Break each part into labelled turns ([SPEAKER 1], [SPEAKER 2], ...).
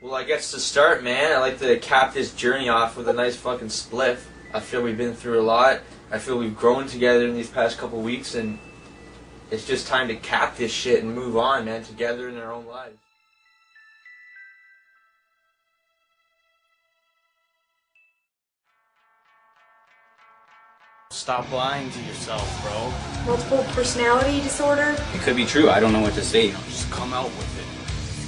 [SPEAKER 1] Well, I guess to start, man, I like to cap this journey off with a nice fucking spliff. I feel we've been through a lot. I feel we've grown together in these past couple weeks, and it's just time to cap this shit and move on, man, together in our own lives.
[SPEAKER 2] Stop lying to yourself, bro.
[SPEAKER 3] Multiple personality disorder?
[SPEAKER 4] It could be true. I don't know what to say.
[SPEAKER 2] Just come out with it.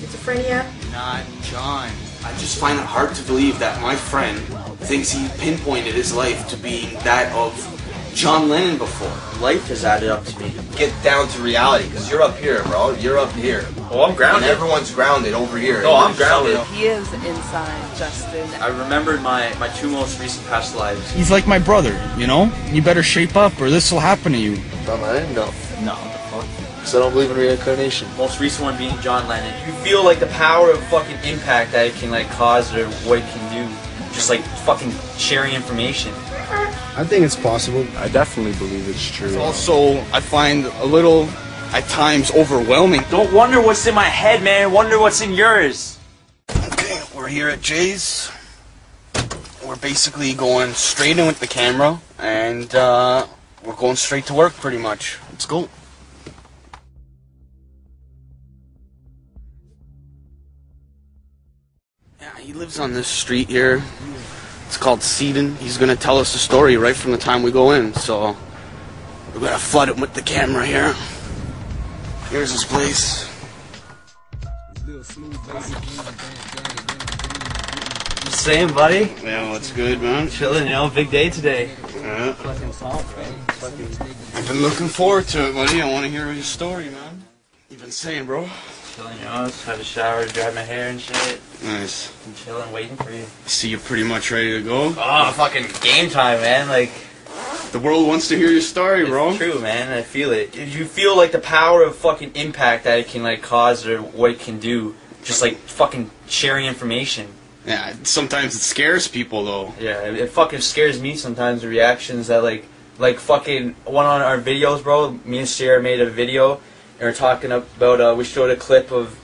[SPEAKER 3] Schizophrenia?
[SPEAKER 2] Not John.
[SPEAKER 5] I just find it hard to believe that my friend thinks he pinpointed his life to being that of John Lennon before.
[SPEAKER 1] Life has added up to me.
[SPEAKER 6] Get down to reality, because you're up here, bro. You're up here.
[SPEAKER 1] Oh, I'm grounded.
[SPEAKER 6] And everyone's grounded over here.
[SPEAKER 1] No, I'm grounded.
[SPEAKER 7] He is inside, Justin.
[SPEAKER 1] I remembered my two most recent past lives.
[SPEAKER 8] He's like my brother, you know? You better shape up or this will happen to you.
[SPEAKER 6] John Lennon? No.
[SPEAKER 1] No, what the fuck?
[SPEAKER 6] Because I don't believe in reincarnation.
[SPEAKER 1] Most recent one being John Lennon. You feel like the power of fucking impact that it can like cause or what it can do. Just like fucking sharing information.
[SPEAKER 9] I think it's possible.
[SPEAKER 10] I definitely believe it's true.
[SPEAKER 2] Also, I find a little, at times, overwhelming.
[SPEAKER 1] Don't wonder what's in my head, man. Wonder what's in yours.
[SPEAKER 5] Okay, we're here at Jay's. We're basically going straight in with the camera, and we're going straight to work pretty much. Let's go. Yeah, he lives on this street here. It's called Seaton. He's going to tell us the story right from the time we go in, so we're going to flood him with the camera here. Here's his place.
[SPEAKER 1] Same, buddy.
[SPEAKER 5] Yeah, what's good, man?
[SPEAKER 1] Chilling, you know, big day today.
[SPEAKER 5] Yeah.
[SPEAKER 1] Fucking soft, man.
[SPEAKER 5] I've been looking forward to it, buddy. I want to hear your story, man. You've been saying, bro.
[SPEAKER 1] Chilling, you know, just had a shower, dried my hair and shit.
[SPEAKER 5] Nice.
[SPEAKER 1] I'm chilling, waiting for you.
[SPEAKER 5] See, you're pretty much ready to go.
[SPEAKER 1] Oh, fucking game time, man. Like,
[SPEAKER 5] the world wants to hear your story, bro.
[SPEAKER 1] it's true, man. I feel it. You feel like the power of fucking impact that it can like cause or what it can do. Just like fucking sharing information.
[SPEAKER 5] Yeah, sometimes it scares people, though.
[SPEAKER 1] Yeah, it fucking scares me sometimes, the reactions that like fucking one on our videos, bro. Me and Sierra made a video, and we're talking about we showed a clip of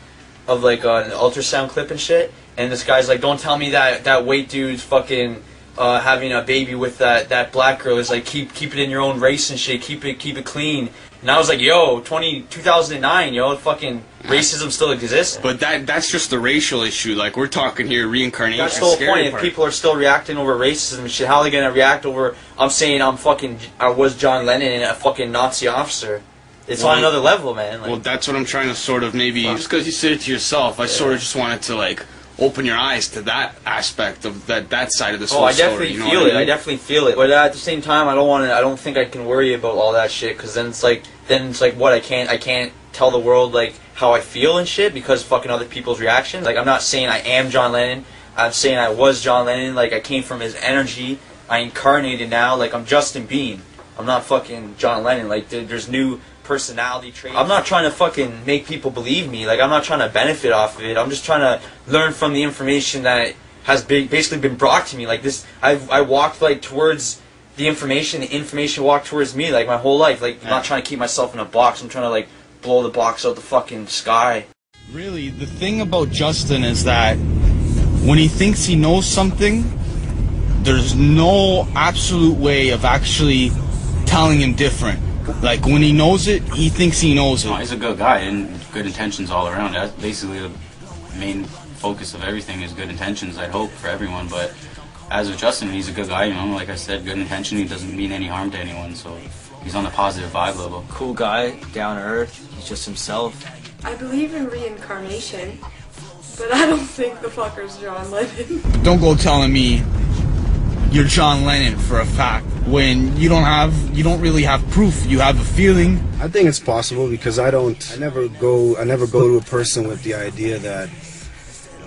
[SPEAKER 1] like an ultrasound clip and shit, and this guy's like, don't tell me that white dude's fucking having a baby with that black girl. Is like, keep it in your own race and shit, keep it clean. And I was like, yo, 2009, yo, fucking racism still exists.
[SPEAKER 5] But that's just the racial issue. Like, we're talking here reincarnation.
[SPEAKER 1] That's the whole point. If people are still reacting over racism and shit, how are they gonna react over? I'm saying I was John Lennon and a fucking Nazi officer. It's on another level, man. Like,
[SPEAKER 5] well, that's what I'm trying to sort of maybe. Just because you said it to yourself, I sort of just wanted to like open your eyes to that aspect of that side of this whole story.
[SPEAKER 1] I definitely feel it. I definitely feel it. But at the same time, I don't think I can worry about all that shit, because then it's like what I can't tell the world like how I feel and shit because fucking other people's reactions. Like, I'm not saying I am John Lennon. I'm saying I was John Lennon. Like, I came from his energy. I incarnated now. Like, I'm Justin Bean. I'm not fucking John Lennon. Like, there's new personality traits. I'm not trying to fucking make people believe me. Like, I'm not trying to benefit off of it. I'm just trying to learn from the information that has basically been brought to me. Like, this, I walked like towards the information walked towards me like my whole life. Like, I'm not trying to keep myself in a box. I'm trying to like blow the box out the fucking sky.
[SPEAKER 8] Really, the thing about Justin is that when he thinks he knows something, there's no absolute way of actually telling him different. Like, when he knows it, he thinks he knows it.
[SPEAKER 4] No, he's a good guy and good intentions all around. That's basically the main focus of everything is good intentions, I'd hope, for everyone. But as with Justin, he's a good guy, you know, like I said, good intention. He doesn't mean any harm to anyone, so he's on the positive vibe level.
[SPEAKER 1] Cool guy, down to earth, he's just himself.
[SPEAKER 3] I believe in reincarnation, but I don't think the fucker's John Lennon.
[SPEAKER 8] Don't go telling me you're John Lennon for a fact when you don't really have proof. You have a feeling.
[SPEAKER 9] I think it's possible because I never go to a person with the idea that,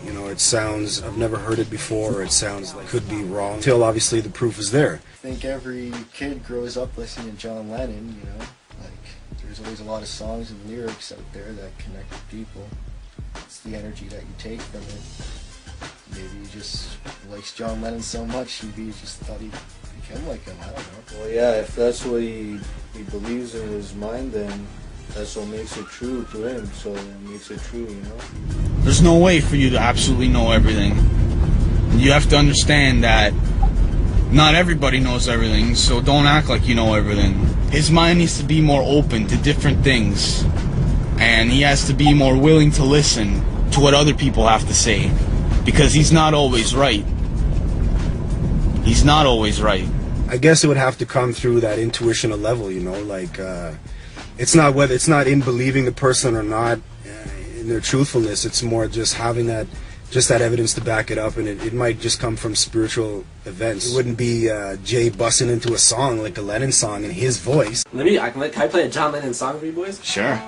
[SPEAKER 9] you know, it sounds, I've never heard it before, or it sounds like it could be wrong, until obviously the proof is there.
[SPEAKER 11] I think every kid grows up listening to John Lennon, you know, like there's always a lot of songs and lyrics out there that connect with people. It's the energy that you take from it. Maybe he just likes John Lennon so much, maybe he just thought he'd become like him, I don't know.
[SPEAKER 12] Well, yeah, if that's what he believes in his mind, then
[SPEAKER 11] That's what makes it true to him, so it makes it true, you know?
[SPEAKER 8] There's no way for you to absolutely know everything. You have to understand that not everybody knows everything, so don't act like you know everything. His mind needs to be more open to different things, and he has to be more willing to listen to what other people have to say, because he's not always right. He's not always right.
[SPEAKER 9] I guess it would have to come through that intuitional level, you know, like it's not in believing the person or not in their truthfulness. It's more just having that evidence to back it up, and it might just come from spiritual events. It wouldn't be Jay busting into a song like a Lennon song in his voice.
[SPEAKER 12] Can I play a John Lennon song for you boys?
[SPEAKER 8] Sure.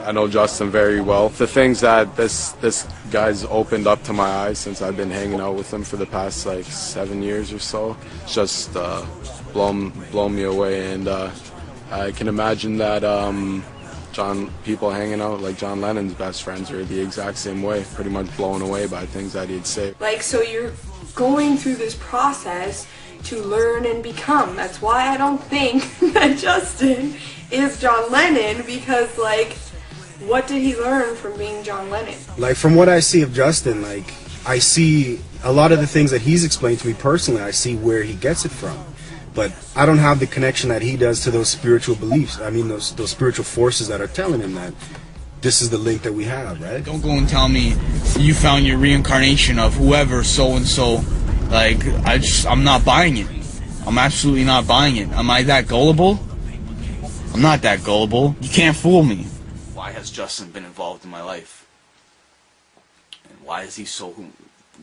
[SPEAKER 10] I know Justin very well. The things that this guy's opened up to my eyes since I've been hanging out with him for the past like 7 years or so, it's just blown me away. And I can imagine that people hanging out like John Lennon's best friends are the exact same way, pretty much blown away by things that he'd say.
[SPEAKER 3] Like, so you're going through this process to learn and become. That's why I don't think that Justin is John Lennon, because, like, what did he learn from being John Lennon?
[SPEAKER 9] Like, from what I see of Justin, like, I see a lot of the things that he's explained to me personally, I see where he gets it from. But I don't have the connection that he does to those spiritual beliefs. I mean, those spiritual forces that are telling him that this is the link that we have, right?
[SPEAKER 8] Don't go and tell me you found your reincarnation of whoever so-and-so. Like, I'm not buying it. I'm absolutely not buying it. Am I that gullible? I'm not that gullible. You can't fool me. Why has Justin been involved in my life? And why is he so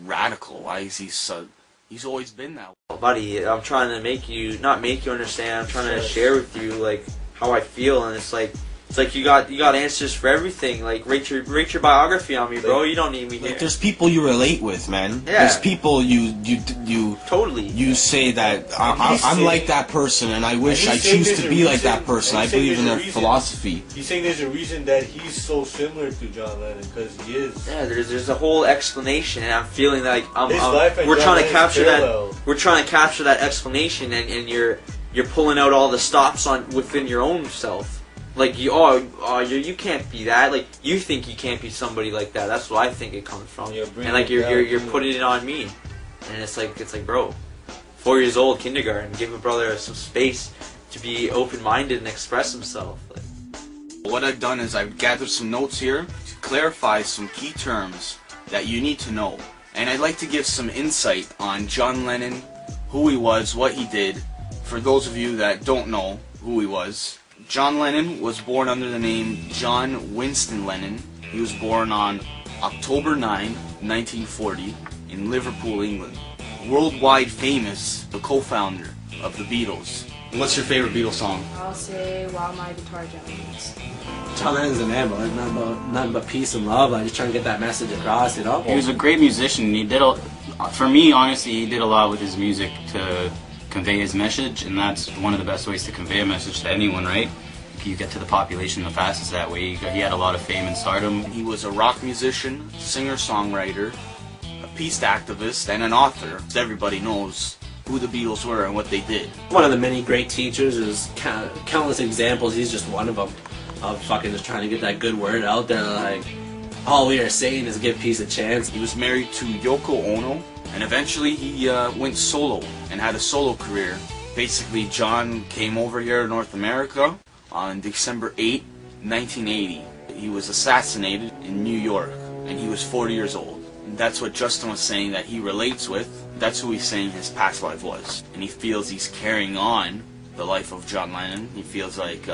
[SPEAKER 8] radical? Why is he so... He's always been that way.
[SPEAKER 1] Buddy, I'm trying to not make you understand, I'm trying to share with you, like, how I feel, and it's like you got answers for everything. Like, rate your biography on me, bro. You don't need me here.
[SPEAKER 13] There's people you relate with, man.
[SPEAKER 1] Yeah.
[SPEAKER 13] There's people you
[SPEAKER 1] totally.
[SPEAKER 13] You say that I'm like that person, and I wish I choose to be like that person. I believe in their philosophy.
[SPEAKER 14] He's saying there's a reason that he's so similar to John Lennon, because he is.
[SPEAKER 1] Yeah, there's a whole explanation, and I'm feeling like
[SPEAKER 14] we're trying to
[SPEAKER 1] capture that. We're trying to capture that explanation, and you're pulling out all the stops within your own self. Like, you can't be that. Like, you think you can't be somebody like that. That's what I think it comes from. And like you're putting it on me, and it's like, bro, 4 years old, kindergarten, give a brother some space to be open-minded and express himself. Like,
[SPEAKER 8] what I've done is I've gathered some notes here to clarify some key terms that you need to know, and I'd like to give some insight on John Lennon, who he was, what he did, for those of you that don't know who he was. John Lennon was born under the name John Winston Lennon. He was born on October 9, 1940, in Liverpool, England. Worldwide famous, the co-founder of the Beatles. What's your favorite Beatles song?
[SPEAKER 7] I'll say While My Guitar Gentles.
[SPEAKER 12] John Lennon's a man, but nothing but peace and love. I just trying to get that message across, you know?
[SPEAKER 4] He was a great musician. He did for me, honestly, he did a lot with his music to convey his message, and that's one of the best ways to convey a message to anyone, right? You get to the population the fastest that way. He had a lot of fame and stardom.
[SPEAKER 8] He was a rock musician, singer-songwriter, a
[SPEAKER 13] peace activist, and an author. Everybody knows who the Beatles were and what they did.
[SPEAKER 12] One of the many great teachers is countless examples. He's just one of them of fucking just trying to get that good word out there. Like, all we are saying is give peace a chance.
[SPEAKER 13] He was married to Yoko Ono, and eventually he went solo and had a solo career. Basically, John came over here to North America on December 8, 1980. He was assassinated in New York, and he was 40 years old. And that's what Justin was saying that he relates with. That's who he's saying his past life was. And he feels he's carrying on the life of John Lennon. He feels like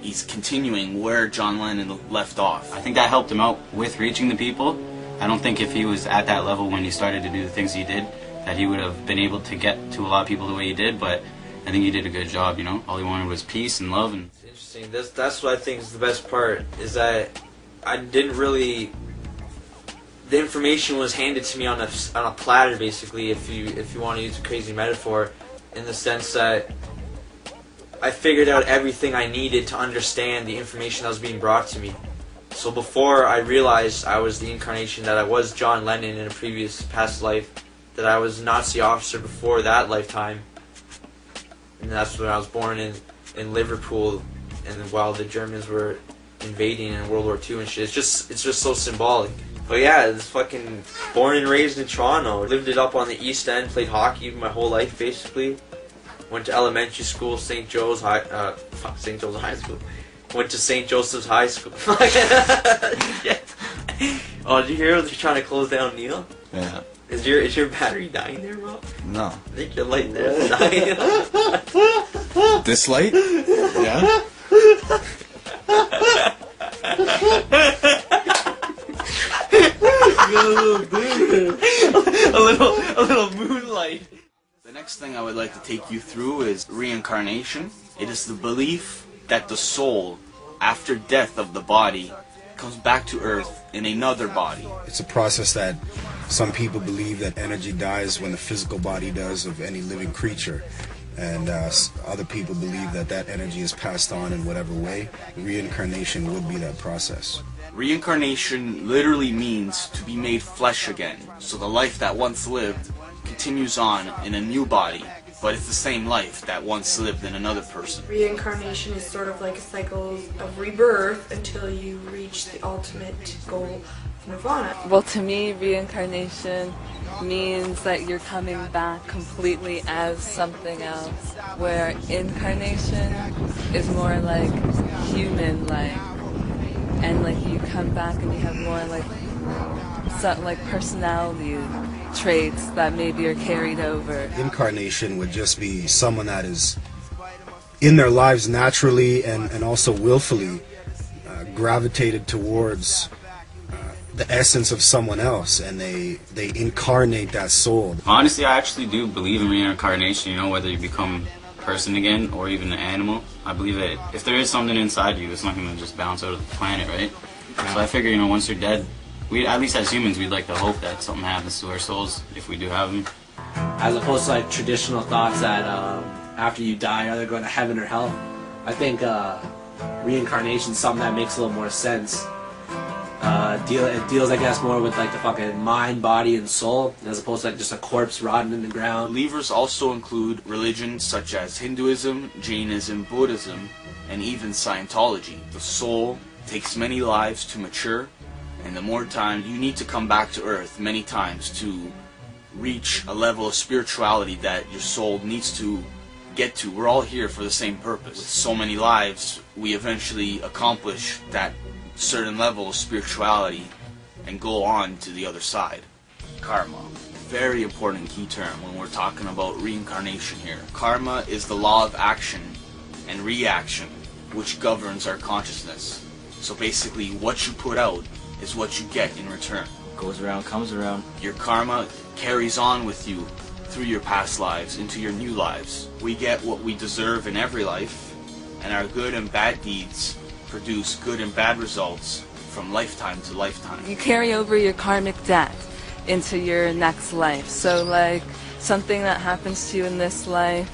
[SPEAKER 13] he's continuing where John Lennon left off.
[SPEAKER 4] I think that helped him out with reaching the people. I don't think if he was at that level when he started to do the things he did, that he would have been able to get to a lot of people the way he did, but I think he did a good job, you know? All he wanted was peace and love. And
[SPEAKER 1] it's interesting. That's what I think is the best part, is that I didn't really... The information was handed to me on a platter, basically, if you want to use a crazy metaphor, in the sense that I figured out everything I needed to understand the information that was being brought to me. So before I realized I was the incarnation, that I was John Lennon in a previous past life, that I was a Nazi officer before that lifetime, and that's when I was born in Liverpool, and while the Germans were invading in World War II and shit. It's just so symbolic. But yeah, it's fucking born and raised in Toronto. Lived it up on the East End, played hockey my whole life basically. Went to elementary school, St. Joe's High School. Went to St. Joseph's High School. Oh, did you hear they're trying to close down Neil?
[SPEAKER 6] Yeah.
[SPEAKER 1] Is your battery dying there, bro?
[SPEAKER 6] No.
[SPEAKER 1] I think your light there is dying.
[SPEAKER 2] This light? Yeah.
[SPEAKER 1] a little moonlight.
[SPEAKER 13] The next thing I would like to take you through is reincarnation. It is the belief that the soul, after death of the body, comes back to Earth in another body.
[SPEAKER 9] It's a process that some people believe that energy dies when the physical body does of any living creature. And other people believe that that energy is passed on in whatever way. Reincarnation would be that process.
[SPEAKER 13] Reincarnation literally means to be made flesh again. So the life that once lived continues on in a new body, but it's the same life that once lived in another person.
[SPEAKER 3] Reincarnation is sort of like a cycle of rebirth until you reach the ultimate goal of nirvana.
[SPEAKER 15] Well, to me, reincarnation means that you're coming back completely as something else, where incarnation is more like human-like, and like you come back and you have more like something like personality traits that maybe are carried over.
[SPEAKER 9] Incarnation would just be someone that is in their lives naturally and also willfully gravitated towards the essence of someone else, and they incarnate that soul.
[SPEAKER 4] honestly, I actually do believe in reincarnation, you know, whether you become a person again or even an animal. I believe that if there is something inside you, it's not going to just bounce out of the planet, right? So I figure, you know, once you're dead, we, at least as humans, we'd like to hope that something happens to our souls if we do have them.
[SPEAKER 12] As opposed to like traditional thoughts that after you die, are they going to heaven or hell? I think reincarnation is something that makes a little more sense. It deals, I guess, more with like the fucking mind, body, and soul, as opposed to like just a corpse rotting in the ground.
[SPEAKER 13] Believers also include religions such as Hinduism, Jainism, Buddhism, and even Scientology. The soul takes many lives to mature, and the more time you need to come back to Earth many times to reach a level of spirituality that your soul needs to get to. We're all here for the same purpose. With so many lives, we eventually accomplish that certain level of spirituality and go on to the other side. Karma. Very important key term when we're talking about reincarnation here. Karma is the law of action and reaction which governs our consciousness. So basically what you put out is what you get in return.
[SPEAKER 6] Goes around, comes around.
[SPEAKER 13] Your karma carries on with you through your past lives into your new lives. We get what we deserve in every life, and our good and bad deeds produce good and bad results from lifetime to lifetime.
[SPEAKER 15] You carry over your karmic debt into your next life. So like something that happens to you in this life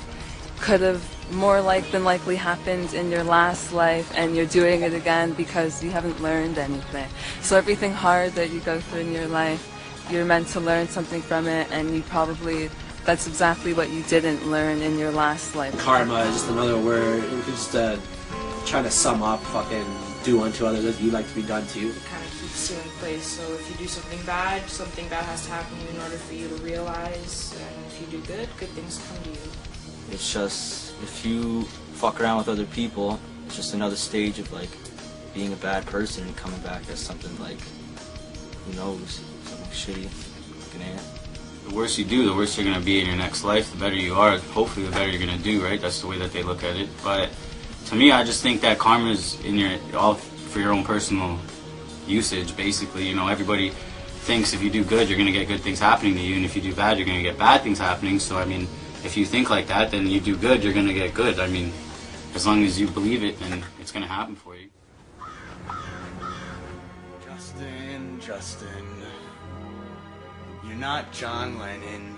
[SPEAKER 15] could have more than likely happened in your last life, and you're doing it again because you haven't learned anything. So everything hard that you go through in your life, you're meant to learn something from it, and you probably, that's exactly what you didn't learn in your last life.
[SPEAKER 12] Karma is just another word. You could just try to sum up fucking do unto others as you like to be done to.
[SPEAKER 7] It kind of keeps you in place, so if you do something bad has to happen to you in order for you to realize, and if you do good, good things come to you.
[SPEAKER 16] It's just, if you fuck around with other people, it's just another stage of like being a bad person and coming back as something like, who knows, something shitty, like an ant.
[SPEAKER 4] The worse you do, the worse you're going to be in your next life. The better you are, hopefully the better you're going to do, right? That's the way that they look at it. But to me, I just think that karma is all for your own personal usage, basically. You know, everybody thinks if you do good, you're going to get good things happening to you, and if you do bad, you're going to get bad things happening. So, I mean, if you think like that, then you do good, you're going to get good. I mean, as long as you believe it, then it's going to happen for you.
[SPEAKER 8] Justin, you're not John Lennon.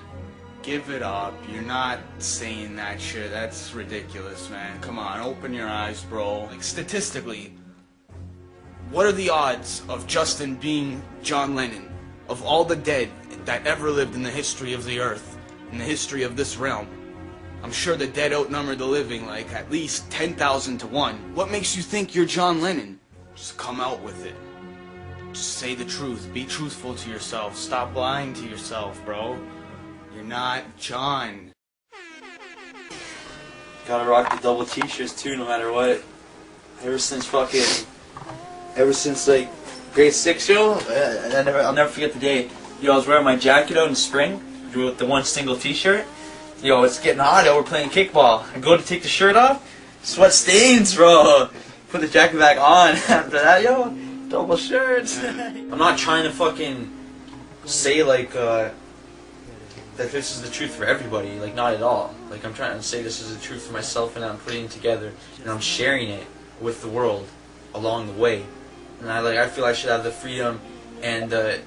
[SPEAKER 8] Give it up. You're not saying that shit. That's ridiculous, man. Come on, open your eyes, bro. Like, statistically, what are the odds of Justin being John Lennon? Of all the dead that ever lived in the history of the earth, in the history of this realm, I'm sure the dead outnumber the living like at least 10,000 to 1. What makes you think you're John Lennon? Just come out with it. Just say the truth. Be truthful to yourself. Stop lying to yourself, bro. You're not John.
[SPEAKER 1] Gotta rock the double t-shirts too, no matter what. Ever since like grade 6, yo, I'll never forget the day. Yo, I was wearing my jacket out in spring with the one single t-shirt. Yo, it's getting hot out, we're playing kickball. I go to take the shirt off, sweat stains, bro. Put the jacket back on. After that, yo, double shirts. I'm not trying to fucking say like that this is the truth for everybody, like not at all. Like I'm trying to say this is the truth for myself, and I'm putting it together and I'm sharing it with the world along the way. And I feel I should have the freedom and the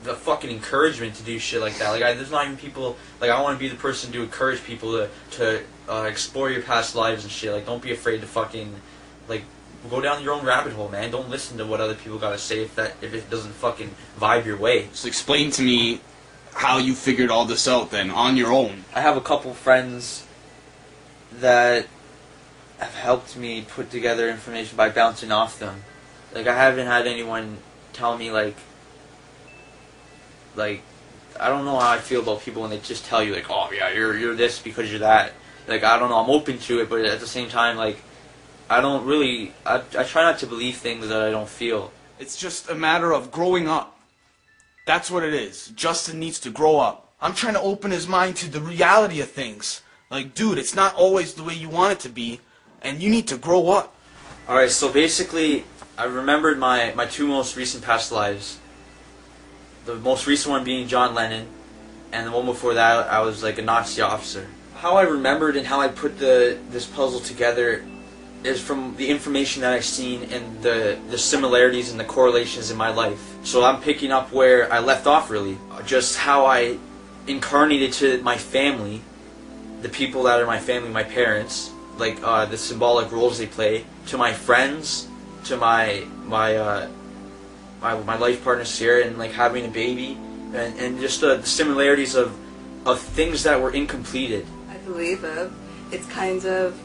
[SPEAKER 1] fucking encouragement to do shit like that. Like there's not even people, like I want to be the person to encourage people to explore your past lives and shit. Like don't be afraid to fucking like go down your own rabbit hole, man. Don't listen to what other people gotta say if it doesn't fucking vibe your way.
[SPEAKER 8] Just explain to me how you figured all this out then, on your own.
[SPEAKER 1] I have a couple friends that have helped me put together information by bouncing off them. Like I haven't had anyone tell me like I don't know how I feel about people when they just tell you like, oh yeah, you're this because you're that. Like I don't know, I'm open to it, but at the same time, like I don't really, I try not to believe things that I don't feel.
[SPEAKER 8] It's just a matter of growing up. That's what it is. Justin needs to grow up. I'm trying to open his mind to the reality of things. Like, dude, it's not always the way you want it to be, and you need to grow up.
[SPEAKER 1] Alright, so basically, I remembered my two most recent past lives. The most recent one being John Lennon, and the one before that, I was like a Nazi officer. How I remembered and how I put this puzzle together is from the information that I've seen and the similarities and the correlations in my life. So I'm picking up where I left off, really. Just how I incarnated to my family, the people that are my family, my parents, like the symbolic roles they play, to my friends, to my life partner Sarah, and like having a baby, and just the similarities of things that were incompleted.
[SPEAKER 15] I believe it. It's kind of,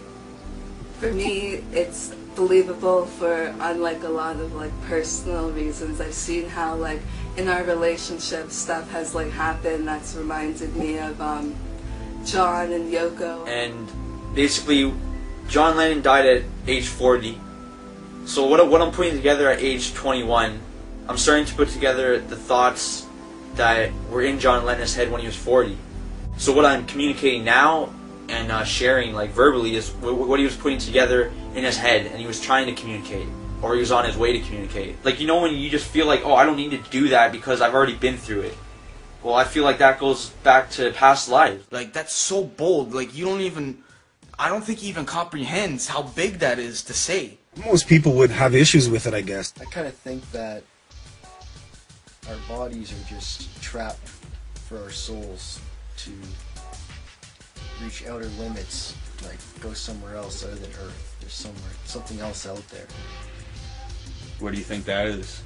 [SPEAKER 15] for me, it's believable for unlike a lot of like personal reasons. I've seen how like in our relationship stuff has like happened that's reminded me of John and Yoko.
[SPEAKER 1] And basically, John Lennon died at age 40. So what I'm putting together at age 21, I'm starting to put together the thoughts that were in John Lennon's head when he was 40. So what I'm communicating now and sharing like verbally is what he was putting together in his head, and he was trying to communicate, or he was on his way to communicate. Like, you know, when you just feel like, oh, I don't need to do that because I've already been through it. Well, I feel like that goes back to past lives.
[SPEAKER 8] Like, that's so bold. Like, I don't think he even comprehends how big that is to say.
[SPEAKER 9] Most people would have issues with it, I guess.
[SPEAKER 11] I kind of think that our bodies are just trapped for our souls to reach outer limits, like go somewhere else other than Earth. There's something else out there.
[SPEAKER 8] Where do you think that is?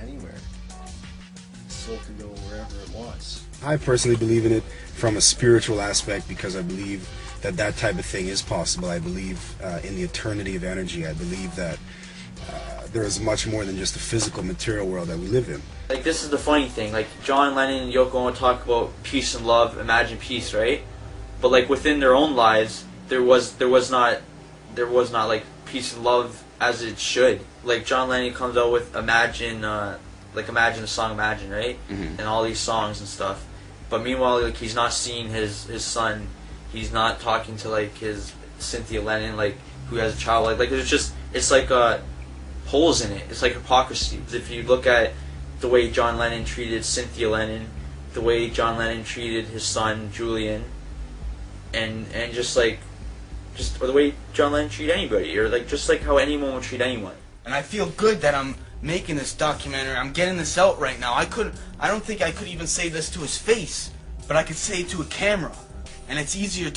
[SPEAKER 11] Anywhere. soul can go wherever it wants.
[SPEAKER 9] I personally believe in it from a spiritual aspect because I believe that that type of thing is possible. I believe in the eternity of energy. I believe that there is much more than just the physical material world that we live in.
[SPEAKER 1] Like, this is the funny thing. Like, John Lennon and Yoko Ono talk about peace and love, imagine peace, right? But like within their own lives, there was not like peace and love as it should. Like, John Lennon comes out with Imagine the song Imagine, right? And all these songs and stuff. But meanwhile, like, he's not seeing his son. He's not talking to like his Cynthia Lennon, like, who has a child. Like there's just, it's like holes in it. It's like hypocrisy. If you look at the way John Lennon treated Cynthia Lennon, the way John Lennon treated his son Julian, and just or the way John Lennon treated anybody, or like just like how anyone would treat anyone.
[SPEAKER 8] And I feel good that I'm making this documentary. I'm getting this out right now. I don't think I could even say this to his face, but I could say it to a camera. And it's easier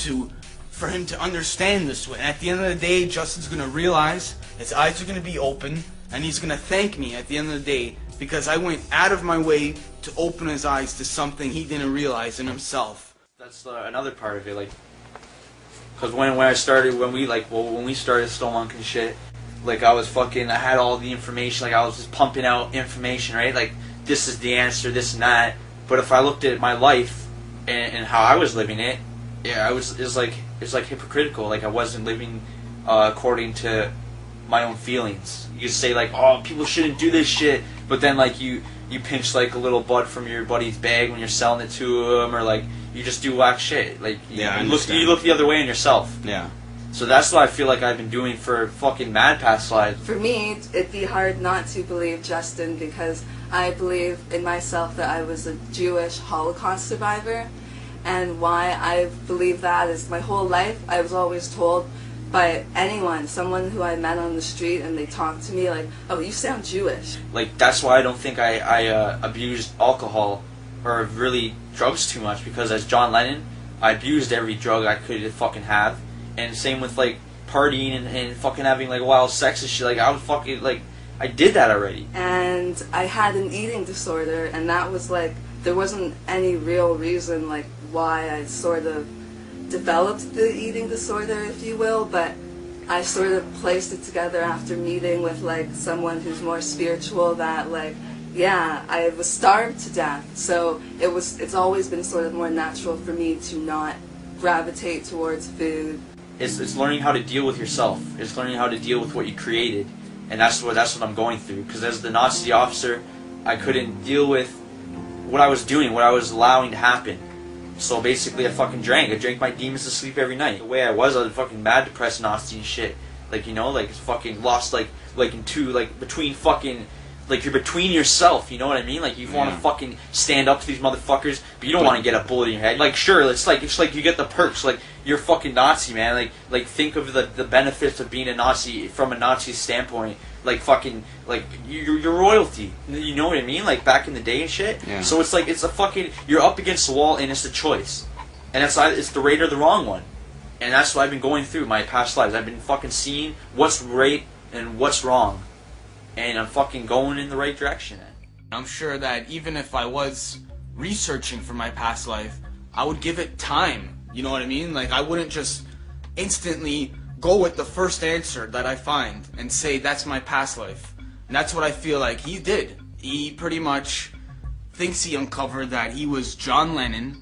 [SPEAKER 8] for him to understand this way. And at the end of the day, Justin's going to realize, his eyes are going to be open, and he's going to thank me at the end of the day because I went out of my way to open his eyes to something he didn't realize in himself.
[SPEAKER 1] That's another part of it, like, because when we started Stone Monk and shit, like, I had all the information, like, I was just pumping out information, right? Like, this is the answer, this and that. But if I looked at my life and how I was living it, yeah, it's like hypocritical. Like, I wasn't living according to my own feelings. You say like, oh, people shouldn't do this shit, but then like you pinch like a little bud from your buddy's bag when you're selling it to him, or like you just do whack shit. Like you look the other way in yourself.
[SPEAKER 4] Yeah.
[SPEAKER 1] So that's what I feel like I've been doing for fucking mad past lives.
[SPEAKER 15] For me, it'd be hard not to believe Justin because I believe in myself that I was a Jewish Holocaust survivor. And why I believe that is my whole life I was always told by someone who I met on the street, and they talked to me like, oh, you sound Jewish.
[SPEAKER 1] Like, that's why I don't think I abused alcohol or really drugs too much, because as John Lennon, I abused every drug I could fucking have. And same with like partying and fucking having like wild sex and shit. Like, I would fucking, like, I did that already.
[SPEAKER 15] And I had an eating disorder, and that was like, there wasn't any real reason like why I sort of developed the eating disorder, if you will, but I sort of placed it together after meeting with like someone who's more spiritual, that like, yeah, I was starved to death, so it's always been sort of more natural for me to not gravitate towards food.
[SPEAKER 1] It's learning how to deal with yourself. It's learning how to deal with what you created, and that's what I'm going through. Because as the Nazi officer, I couldn't deal with what I was doing, what I was allowing to happen. So basically, I fucking drank. I drank my demons to sleep every night. The way I was fucking mad, depressed, Nazi and shit. Like, you know, like, it's fucking lost, like in two, like, between fucking, like, you're between yourself, you know what I mean? Like, you want to fucking stand up to these motherfuckers, but you don't want to get a bullet in your head. Like, sure, it's like you get the perks, like, you're a fucking Nazi, man. Like think of the benefits of being a Nazi from a Nazi standpoint. Like, fucking, like, your royalty. You know what I mean? Like, back in the day and shit. Yeah. So it's like, it's a fucking, you're up against the wall, and it's a choice. And it's the right or the wrong one. And that's what I've been going through my past lives. I've been fucking seeing what's right and what's wrong. And I'm fucking going in the right direction.
[SPEAKER 8] I'm sure that even if I was researching for my past life, I would give it time. You know what I mean? Like, I wouldn't just instantly go with the first answer that I find and say that's my past life. And that's what I feel like he did. He pretty much thinks he uncovered that he was John Lennon,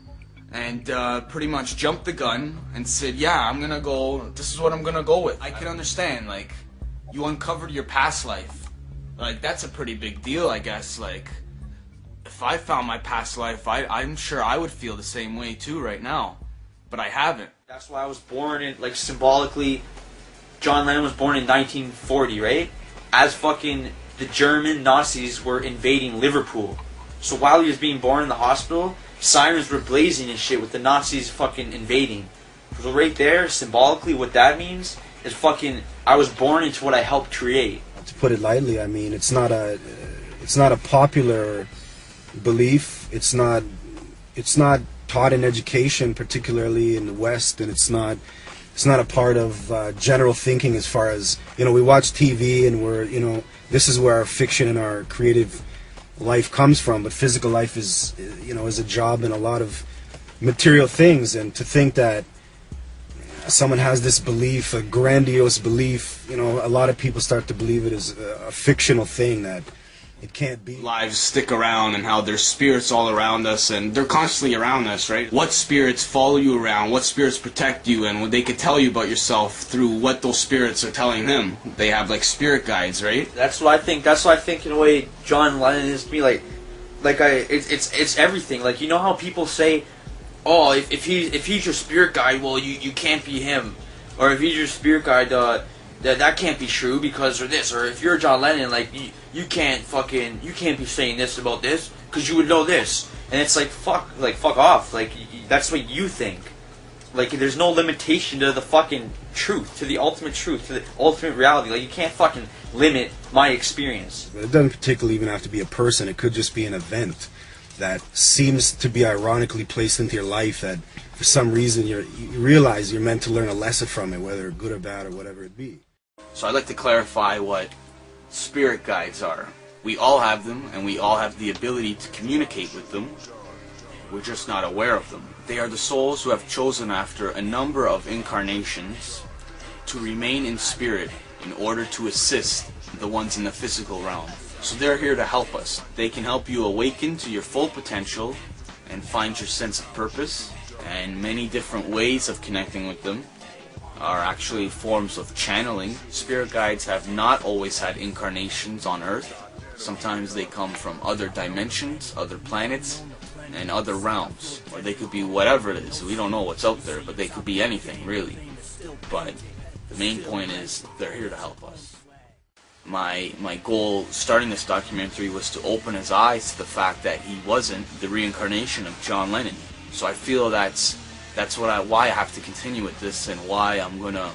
[SPEAKER 8] and pretty much jumped the gun and said, yeah, I'm gonna go, this is what I'm gonna go with. I can understand, like, you uncovered your past life. Like, that's a pretty big deal, I guess. Like, if I found my past life, I'm sure I would feel the same way too right now. But I haven't.
[SPEAKER 1] That's why I was born in, like, symbolically, John Lennon was born in 1940, right? As fucking the German Nazis were invading Liverpool. So while he was being born in the hospital, sirens were blazing and shit with the Nazis fucking invading. So right there, symbolically, what that means is fucking, I was born into what I helped create.
[SPEAKER 9] To put it lightly, I mean, it's not a popular belief. It's not taught in education, particularly in the West, and it's not a part of general thinking. As far as, you know, we watch TV and this is where our fiction and our creative life comes from. But physical life is, you know, is a job and a lot of material things. And to think that someone has this belief, a grandiose belief, you know, a lot of people start to believe it is a fictional thing, that it can't be.
[SPEAKER 17] Lives stick around and how there's spirits all around us, and they're constantly around us, right? What spirits follow you around, what spirits protect you, and what they could tell you about yourself through what those spirits are telling them. They have like spirit guides, right?
[SPEAKER 1] That's what I think. That's what I think in a way John Lennon is to me. It's everything. Like, you know how people say, oh, if he's your spirit guide, well, you can't be him, or if he's your spirit guide, that can't be true because of this, or if you're John Lennon, like you can't be saying this about this because you would know this, and it's like fuck off, like that's what you think. Like, there's no limitation to the fucking truth, to the ultimate truth, to the ultimate reality. Like, you can't fucking limit my experience.
[SPEAKER 9] It doesn't particularly even have to be a person. It could just be an event that seems to be ironically placed into your life, that for some reason you realize you're meant to learn a lesson from it, whether good or bad or whatever it be.
[SPEAKER 13] So I'd like to clarify what spirit guides are. We all have them, and we all have the ability to communicate with them. We're just not aware of them. They are the souls who have chosen after a number of incarnations to remain in spirit in order to assist the ones in the physical realm. So they're here to help us. They can help you awaken to your full potential and find your sense of purpose, and many different ways of connecting with them are actually forms of channeling. Spirit guides have not always had incarnations on Earth. Sometimes they come from other dimensions, other planets, and other realms. Or they could be whatever it is. We don't know what's out there, but they could be anything, really. But the main point is they're here to help us. My goal starting this documentary was to open his eyes to the fact that he wasn't the reincarnation of John Lennon. So I feel that's why I have to continue with this, and why I'm gonna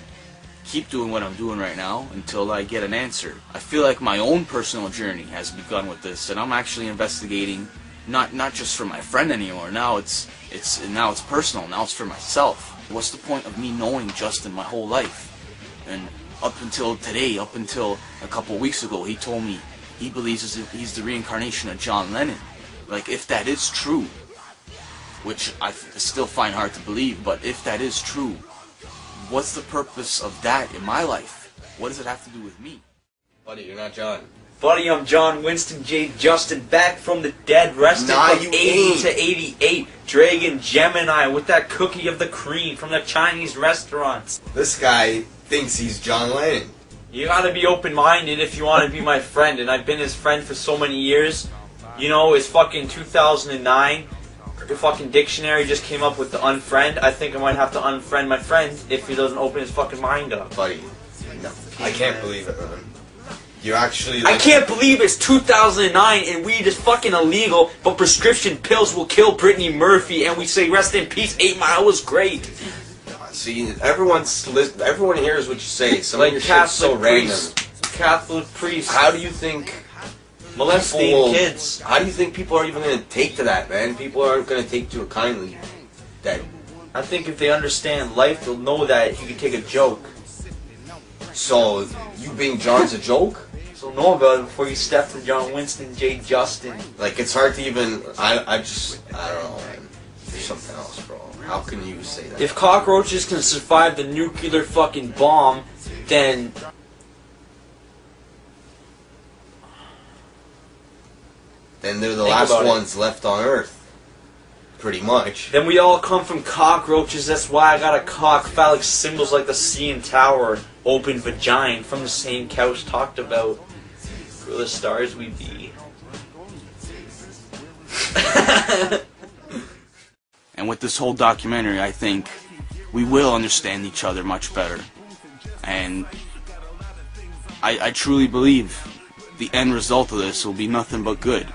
[SPEAKER 13] keep doing what I'm doing right now until I get an answer. I feel like my own personal journey has begun with this, and I'm actually investigating not just for my friend anymore. Now it's personal. Now it's for myself. What's the point of me knowing Justin my whole life? And up until today, up until a couple weeks ago, he told me he believes he's the reincarnation of John Lennon. Like, if that is true, which I still find hard to believe, but if that is true, what's the purpose of that in my life? What does it have to do with me?
[SPEAKER 6] Buddy, you're not John.
[SPEAKER 1] Buddy, I'm John Winston J. Justin, back from the dead, rested from 80 to 88, Dragon Gemini with that cookie of the cream from the Chinese restaurants.
[SPEAKER 6] This guy thinks he's John Lennon.
[SPEAKER 1] You gotta be open-minded if you want to be my friend, and I've been his friend for so many years. You know, it's fucking 2009. The fucking dictionary just came up with the unfriend. I think I might have to unfriend my friend if he doesn't open his fucking mind up.
[SPEAKER 6] Buddy, no. I can't believe it, man. You actually... Like,
[SPEAKER 1] I can't believe it's 2009 and weed is fucking illegal, but prescription pills will kill Brittany Murphy, and we say rest in peace, 8 Mile was great.
[SPEAKER 6] See, everyone hears what you say. Some
[SPEAKER 1] like
[SPEAKER 6] of your shit's so random.
[SPEAKER 1] Catholic priest.
[SPEAKER 6] How do you think...
[SPEAKER 1] molesting kids.
[SPEAKER 6] How do you think people are even going to take to that, man? People aren't going to take to it kindly. That
[SPEAKER 1] I think if they understand life, they'll know that you can take a joke.
[SPEAKER 6] So, you being John's a joke?
[SPEAKER 1] So know about it before you step to John Winston J. Justin.
[SPEAKER 6] Like, it's hard to even... I don't know, man. There's something else, bro. How can you say that?
[SPEAKER 1] If cockroaches can survive the nuclear fucking bomb, then...
[SPEAKER 6] then they're the last ones left on Earth. Pretty much.
[SPEAKER 1] Then we all come from cockroaches. That's why I got a cock, phallic symbols like the CN Tower, open vagina from the same couch talked about. For the stars we be.
[SPEAKER 13] And with this whole documentary, I think we will understand each other much better. And I truly believe the end result of this will be nothing but good.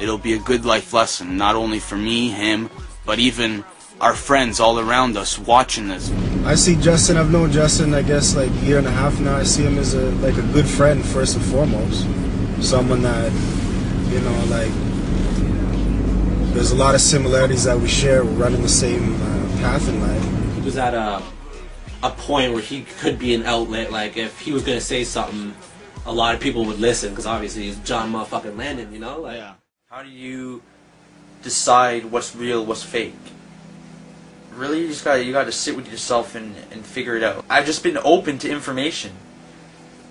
[SPEAKER 13] It'll be a good life lesson, not only for me, him, but even our friends all around us watching this.
[SPEAKER 9] I see Justin, I've known Justin, I guess, like a year and a half now. I see him as a good friend, first and foremost. Someone that, you know, like, there's a lot of similarities that we share. We're running the same path in life.
[SPEAKER 12] He was at a point where he could be an outlet. Like, if he was going to say something, a lot of people would listen because obviously he's John motherfucking Lennon, you know? Like,
[SPEAKER 8] Yeah.
[SPEAKER 1] How do you decide what's real, what's fake? Really, you gotta sit with yourself and figure it out. I've just been open to information.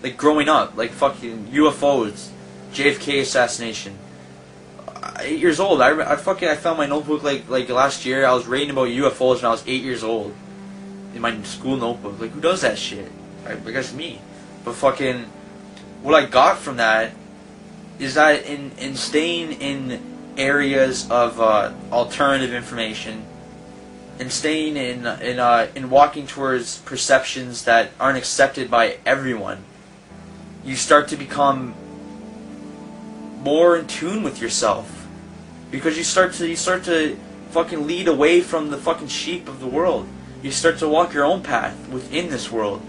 [SPEAKER 1] Like growing up, like fucking UFOs, JFK assassination. 8 years old. I found my notebook like last year. I was reading about UFOs when I was 8 years old. In my school notebook. Like, who does that shit? I guess me. But fucking, what I got from that is that in staying in areas of alternative information, and staying in walking towards perceptions that aren't accepted by everyone, you start to become more in tune with yourself, because you start to fucking lead away from the fucking sheep of the world. You start to walk your own path within this world.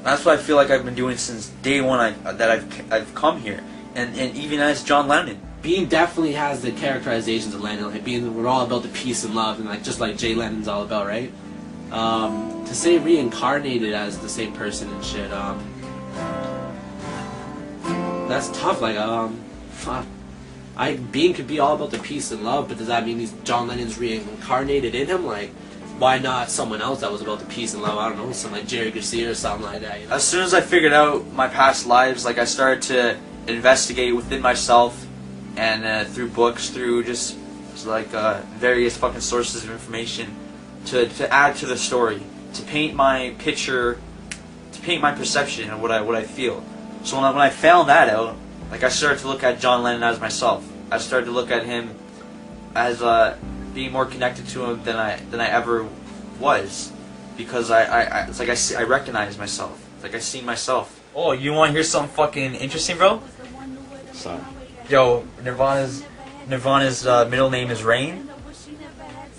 [SPEAKER 1] That's what I feel like I've been doing since day one that I've come here, and even as John Lennon.
[SPEAKER 12] Bean definitely has the characterizations of Lennon. Like we're all about the peace and love, and like just like Jay Lennon's all about, right? To say reincarnated as the same person and shit, that's tough. Like, Bean could be all about the peace and love, but does that mean John Lennon's reincarnated in him? Like, why not someone else that was about the peace and love? I don't know, something like Jerry Garcia or something like that. You know?
[SPEAKER 1] As soon as I figured out my past lives, like I started to investigate within myself, and through books, through just like various fucking sources of information, to add to the story, to paint my picture, to paint my perception of what I feel. So when I found that out, like I started to look at John Lennon as myself. I started to look at him as being more connected to him than I ever was, because it's like I recognize myself. It's like I see myself. Oh, you want to hear something fucking interesting, bro?
[SPEAKER 5] Sorry.
[SPEAKER 1] Yo, Nirvana's middle name is Rain.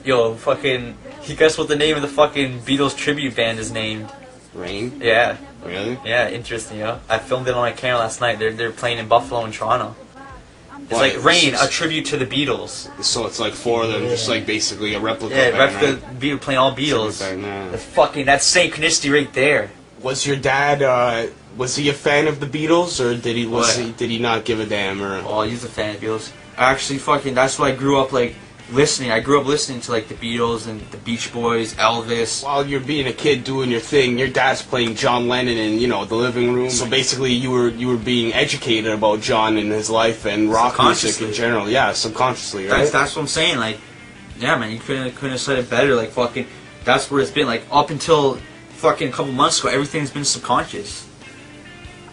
[SPEAKER 1] Yo, fucking, you guess what the name of the fucking Beatles tribute band is named?
[SPEAKER 5] Rain?
[SPEAKER 1] Yeah.
[SPEAKER 5] Really?
[SPEAKER 1] Yeah, interesting, yo. I filmed it on my camera last night. They're playing in Buffalo and Toronto. It's
[SPEAKER 17] What?
[SPEAKER 1] like Rain, a tribute to the Beatles.
[SPEAKER 17] So it's like four of them, just like basically a replica.
[SPEAKER 1] Yeah,
[SPEAKER 17] band,
[SPEAKER 1] replica, playing all Beatles.
[SPEAKER 17] Band, yeah.
[SPEAKER 1] That's synchronicity right there.
[SPEAKER 17] Was your dad? Was he a fan of the Beatles, or did he not give a damn? Or
[SPEAKER 1] oh, he's a fan of Beatles. Actually, that's why I grew up listening. I grew up listening to like the Beatles and the Beach Boys, Elvis.
[SPEAKER 17] While you're being a kid doing your thing, your dad's playing John Lennon in the living room. So basically, you were being educated about John and his life and rock music in general. Yeah, subconsciously, right?
[SPEAKER 1] That's what I'm saying. Like, yeah, man, you couldn't have said it better. Like, fucking, that's where it's been. Like, up until fucking a couple months ago, everything's been subconscious.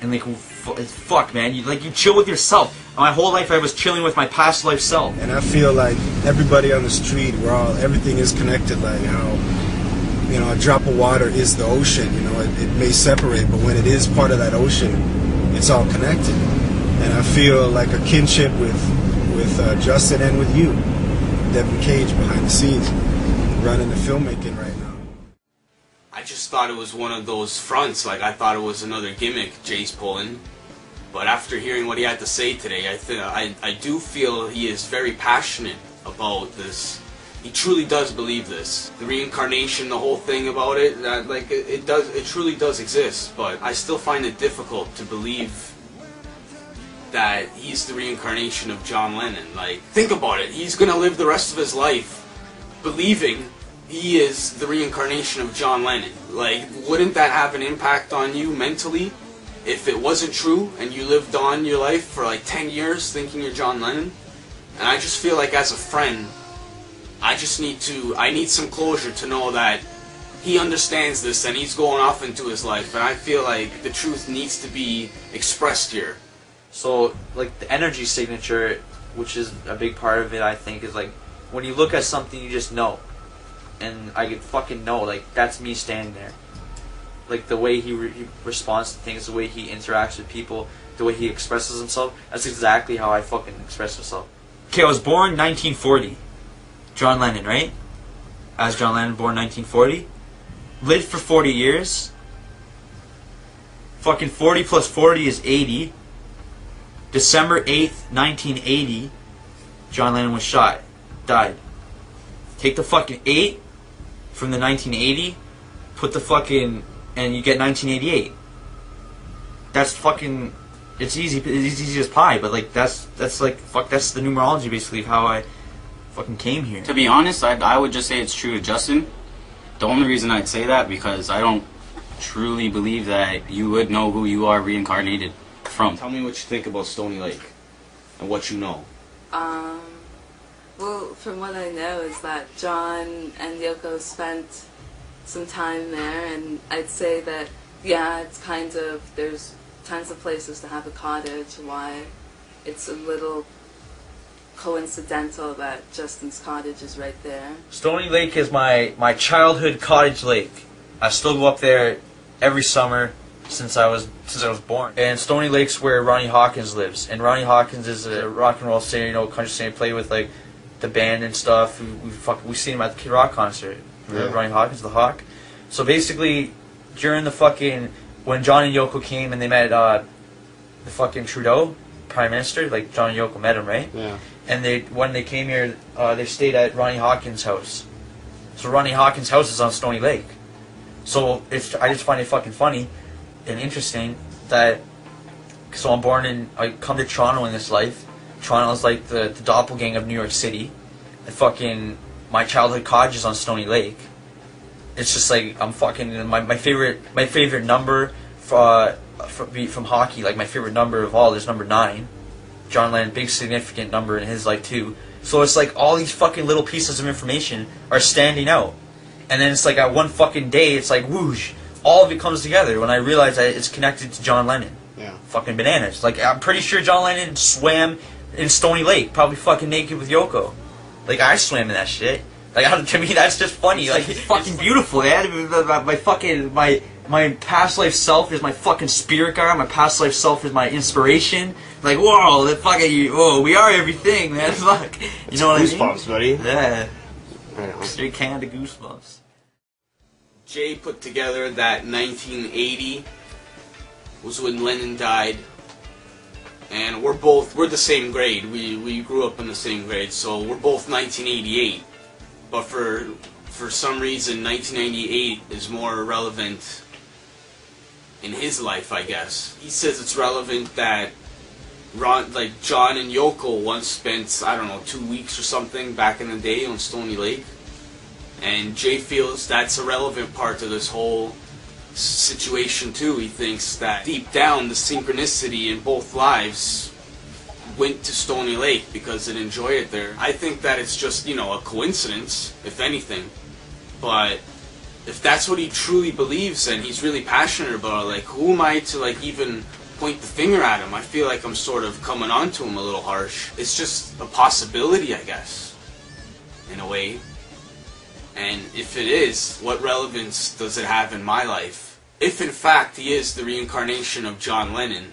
[SPEAKER 1] And like, fuck, man, you chill with yourself. My whole life I was chilling with my past life self.
[SPEAKER 9] And I feel like everybody on the street, everything is connected. Like how, a drop of water is the ocean. It may separate, but when it is part of that ocean, it's all connected. And I feel like a kinship with Justin and with you, Devin Cage behind the scenes, running the filmmaking right now.
[SPEAKER 17] I just thought it was one of those fronts. Like, I thought it was another gimmick Jay's pulling. But after hearing what he had to say today, I do feel he is very passionate about this. He truly does believe this. The reincarnation, the whole thing about it, it truly does exist. But I still find it difficult to believe that he's the reincarnation of John Lennon. Like, think about it. He's gonna live the rest of his life believing he is the reincarnation of John Lennon. Like, wouldn't that have an impact on you mentally if it wasn't true and you lived on your life for like 10 years thinking you're John Lennon? And I just feel like as a friend, I need some closure to know that he understands this and he's going off into his life, and I feel like the truth needs to be expressed here.
[SPEAKER 1] So, like, the energy signature, which is a big part of it, I think, is like, when you look at something, you just know. And I could fucking know, like, that's me standing there. Like, the way he responds to things, the way he interacts with people, the way he expresses himself, that's exactly how I fucking express myself. Okay, I was born 1940. John Lennon, right? As John Lennon, born 1940. Lived for 40 years. Fucking 40 plus 40 is 80. December 8th, 1980, John Lennon was shot. Died. Take the fucking 8 from the 1980, put the fucking, and you get 1988. that's fucking. It's easy as pie, but like that's like fuck. That's the numerology basically of how I fucking came here.
[SPEAKER 4] To be honest, I would just say it's true to Justin. The only reason I'd say that because I don't truly believe that you would know who you are reincarnated from.
[SPEAKER 17] Tell me what you think about Stony Lake and what you know.
[SPEAKER 15] Well, from what I know is that John and Yoko spent some time there, and I'd say that, yeah, it's kind of, there's tons of places to have a cottage, why it's a little coincidental that Justin's cottage is right there.
[SPEAKER 1] Stony Lake is my childhood cottage lake. I still go up there every summer since I was born. And Stony Lake's where Ronnie Hawkins lives. And Ronnie Hawkins is a rock and roll singer, you know, country singer, play with like the band and stuff. We seen him at the Kid Rock concert. Remember Ronnie Hawkins, the Hawk? So basically, during the fucking, when John and Yoko came and they met the fucking Trudeau, Prime Minister, like John and Yoko met him, right?
[SPEAKER 5] Yeah.
[SPEAKER 1] And when they came here, they stayed at Ronnie Hawkins' house. So Ronnie Hawkins' house is on Stony Lake. So I just find it fucking funny and interesting that, so I come to Toronto in this life. Toronto's like the doppelganger of New York City. And fucking, my childhood cottage is on Stony Lake. It's just like, I'm fucking, my favorite number from hockey, like my favorite number of all is number 9. John Lennon, big significant number in his life too. So it's like all these fucking little pieces of information are standing out. And then it's like at one fucking day, it's like whoosh, all of it comes together when I realize that it's connected to John Lennon.
[SPEAKER 5] Yeah.
[SPEAKER 1] Fucking bananas. Like, I'm pretty sure John Lennon swam in Stony Lake, probably fucking naked with Yoko. Like, I swam in that shit. Like, to me, that's just funny. Like, it's fucking beautiful, man. My past life self is my fucking spirit guide. My past life self is my inspiration. Like, whoa, we are everything, man. Fuck. You know what I mean?
[SPEAKER 17] Goosebumps, buddy.
[SPEAKER 1] Yeah. Straight Canada goosebumps.
[SPEAKER 17] Jay put together that 1980 was when Lennon died. And we're the same grade. We grew up in the same grade, so we're both 1988. But for some reason, 1998 is more relevant in his life, I guess. He says it's relevant that John and Yoko once spent, I don't know, 2 weeks or something back in the day on Stony Lake. And Jay feels that's a relevant part of this whole situation too. He thinks that deep down the synchronicity in both lives went to Stony Lake because it enjoyed it there. I think that it's just, you know, a coincidence, if anything. But if that's what he truly believes and he's really passionate about it, like, who am I to, like, even point the finger at him? I feel like I'm sort of coming on to him a little harsh. It's just a possibility, I guess, in a way. And if it is, what relevance does it have in my life? If in fact he is the reincarnation of John Lennon,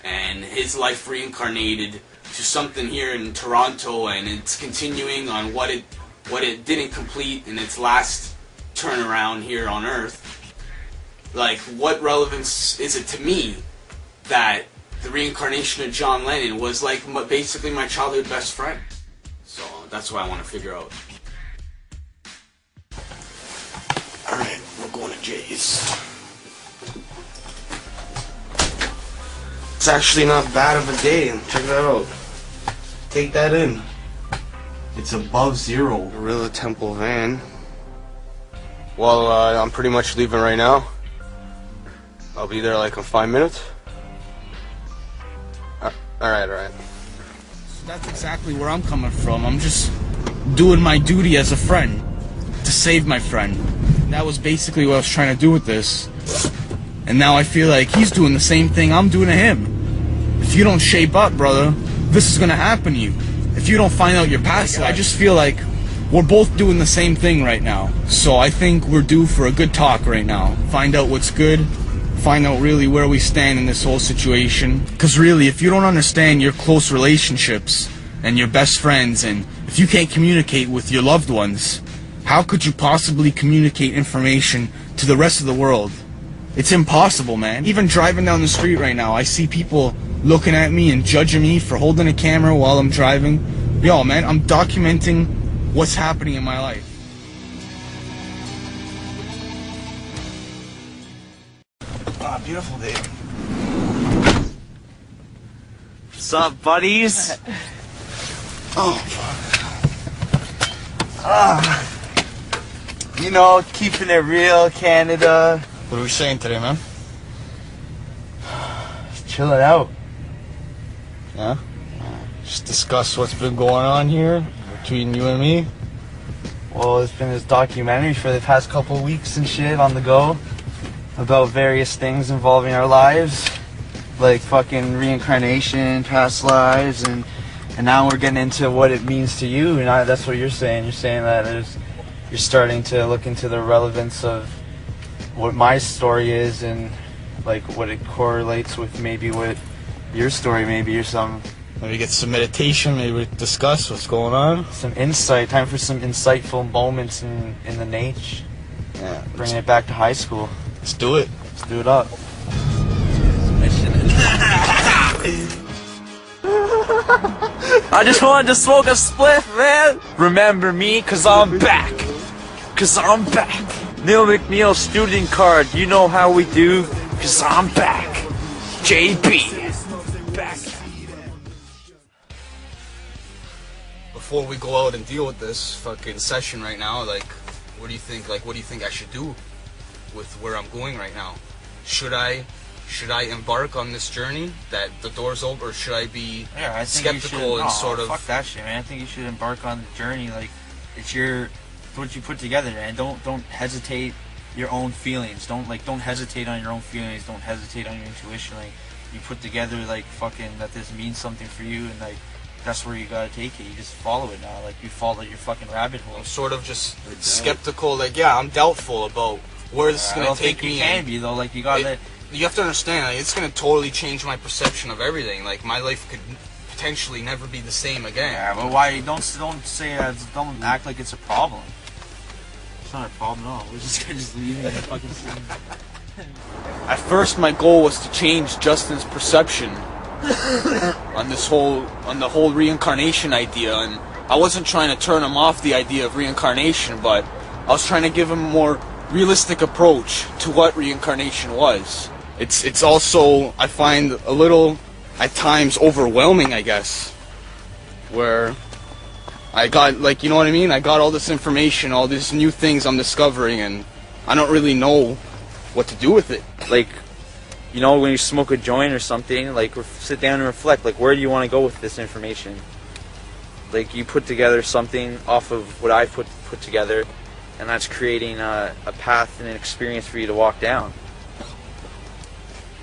[SPEAKER 17] and his life reincarnated to something here in Toronto, and it's continuing on what it didn't complete in its last turnaround here on Earth, like, what relevance is it to me that the reincarnation of John Lennon was like basically my childhood best friend? So that's what I want to figure out.
[SPEAKER 5] Alright, we're going to Jay's. It's actually not bad of a day. Check that out. Take that in.
[SPEAKER 17] It's above zero.
[SPEAKER 5] Gorilla Temple van. Well, I'm pretty much leaving right now. I'll be there like in 5 minutes. Alright.
[SPEAKER 8] So that's exactly where I'm coming from. I'm just doing my duty as a friend to save my friend. That was basically what I was trying to do with this. And now I feel like he's doing the same thing I'm doing to him. If you don't shape up, brother, this is gonna happen to you. If you don't find out your past, I just feel like we're both doing the same thing right now. So I think we're due for a good talk right now. Find out what's good, find out really where we stand in this whole situation. Because really, if you don't understand your close relationships and your best friends, and if you can't communicate with your loved ones, how could you possibly communicate information to the rest of the world? It's impossible, man. Even driving down the street right now, I see people looking at me and judging me for holding a camera while I'm driving. Yo, man, I'm documenting what's happening in my life.
[SPEAKER 5] Ah, beautiful day.
[SPEAKER 1] What's up, buddies?
[SPEAKER 2] Oh, fuck.
[SPEAKER 1] You know, keeping it real, Canada.
[SPEAKER 8] What are we saying today, man?
[SPEAKER 1] Just chilling out.
[SPEAKER 8] Yeah? Just discuss what's been going on here between you and me.
[SPEAKER 1] Well, it's been this documentary for the past couple of weeks and shit on the go about various things involving our lives, like fucking reincarnation, past lives, and now we're getting into what it means to you. And that's what you're saying. You're saying that you're starting to look into the relevance of what my story is and like what it correlates with maybe what your story maybe or something.
[SPEAKER 8] Maybe get some meditation, maybe discuss what's going on.
[SPEAKER 1] Some insight, time for some insightful moments in the nature.
[SPEAKER 8] Yeah.
[SPEAKER 1] Bringing it back to high school.
[SPEAKER 8] Let's do it.
[SPEAKER 1] Let's do it up. I just wanted to smoke a spliff, man. Remember me, cause I'm back. Cause I'm back. Neil McNeil student card, you know how we do. Cause I'm back. JB. Back.
[SPEAKER 5] Before we go out and deal with this fucking session right now, like, what do you think? Like, what do you think I should do with where I'm going right now? Should I embark on this journey that the door's open, or should I be skeptical and sort of?
[SPEAKER 1] Fuck that shit, man. I think you should embark on the journey. Like, it's what you put together, man. Don't hesitate your own feelings. Don't hesitate on your own feelings. Don't hesitate on your intuition. Like, you put together like fucking that this means something for you, and like that's where you gotta take it. You just follow it now. Like, you follow your fucking rabbit hole.
[SPEAKER 5] I'm sort of just skeptical. Like, yeah, I'm doubtful about where this is gonna take me.
[SPEAKER 1] You can be though. Like, you gotta.
[SPEAKER 5] You have to understand, like, it's gonna totally change my perception of everything. Like, my life could potentially never be the same again.
[SPEAKER 1] Yeah, but why? Don't say don't act like it's a problem. It's not a problem at all. We're just gonna leave it in the fucking scene.
[SPEAKER 5] At first, my goal was to change Justin's perception on the whole reincarnation idea, and I wasn't trying to turn him off the idea of reincarnation, but I was trying to give him a more realistic approach to what reincarnation was. It's also, I find, a little, at times, overwhelming, I guess, where I got, like, you know what I mean? I got all this information, all these new things I'm discovering, and I don't really know what to do with it.
[SPEAKER 1] Like, you know, when you smoke a joint or something, like, sit down and reflect, like, where do you want to go with this information? Like, you put together something off of what I put together, and that's creating a path and an experience for you to walk down.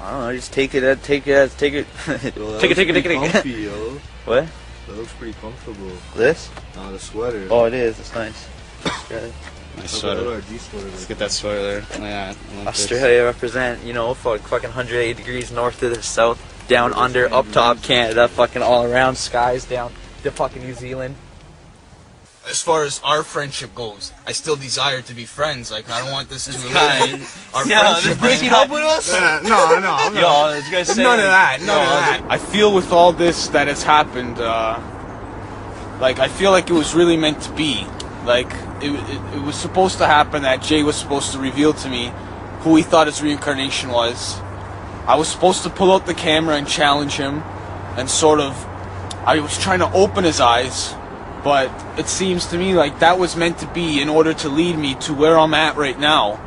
[SPEAKER 1] I don't know, just take it.
[SPEAKER 14] Yo,
[SPEAKER 1] take it.
[SPEAKER 14] Comfy, yo.
[SPEAKER 1] What?
[SPEAKER 14] That looks pretty comfortable.
[SPEAKER 1] This?
[SPEAKER 14] Nah, the sweater.
[SPEAKER 1] Oh, it is. It's nice.
[SPEAKER 8] Nice sweater. Let's get that sweater there. Yeah.
[SPEAKER 1] Australia represent, you know, fucking 180 degrees north to the south, down under, up top Canada, fucking all around, skies down to fucking New Zealand.
[SPEAKER 5] As far as our friendship goes, I still desire to be friends. Like, I don't want this to ruin our friendship.
[SPEAKER 1] Breaking up with us?
[SPEAKER 5] No, I'm
[SPEAKER 1] Yo,
[SPEAKER 5] not.
[SPEAKER 1] I was gonna say,
[SPEAKER 5] None of that. I feel with all this that has happened, like, I feel like it was really meant to be. Like, it was supposed to happen that Jay was supposed to reveal to me who he thought his reincarnation was. I was supposed to pull out the camera and challenge him, and sort of, I was trying to open his eyes. But it seems to me like that was meant to be in order to lead me to where I'm at right now,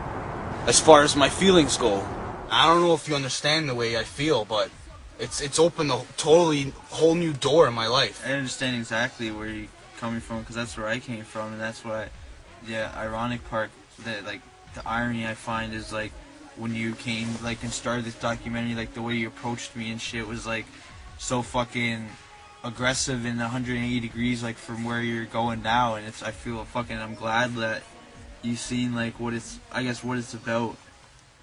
[SPEAKER 5] as far as my feelings go. I don't know if you understand the way I feel, but it's opened a totally whole new door in my life.
[SPEAKER 1] I understand exactly where you're coming from, because that's where I came from, and that's what ironic part, that, like, the irony I find is, like, when you came, like, and started this documentary, like, the way you approached me and shit was, like, so fucking aggressive in 180 degrees, like, from where you're going now, and I feel fucking, I'm glad that you've seen, like, what it's about.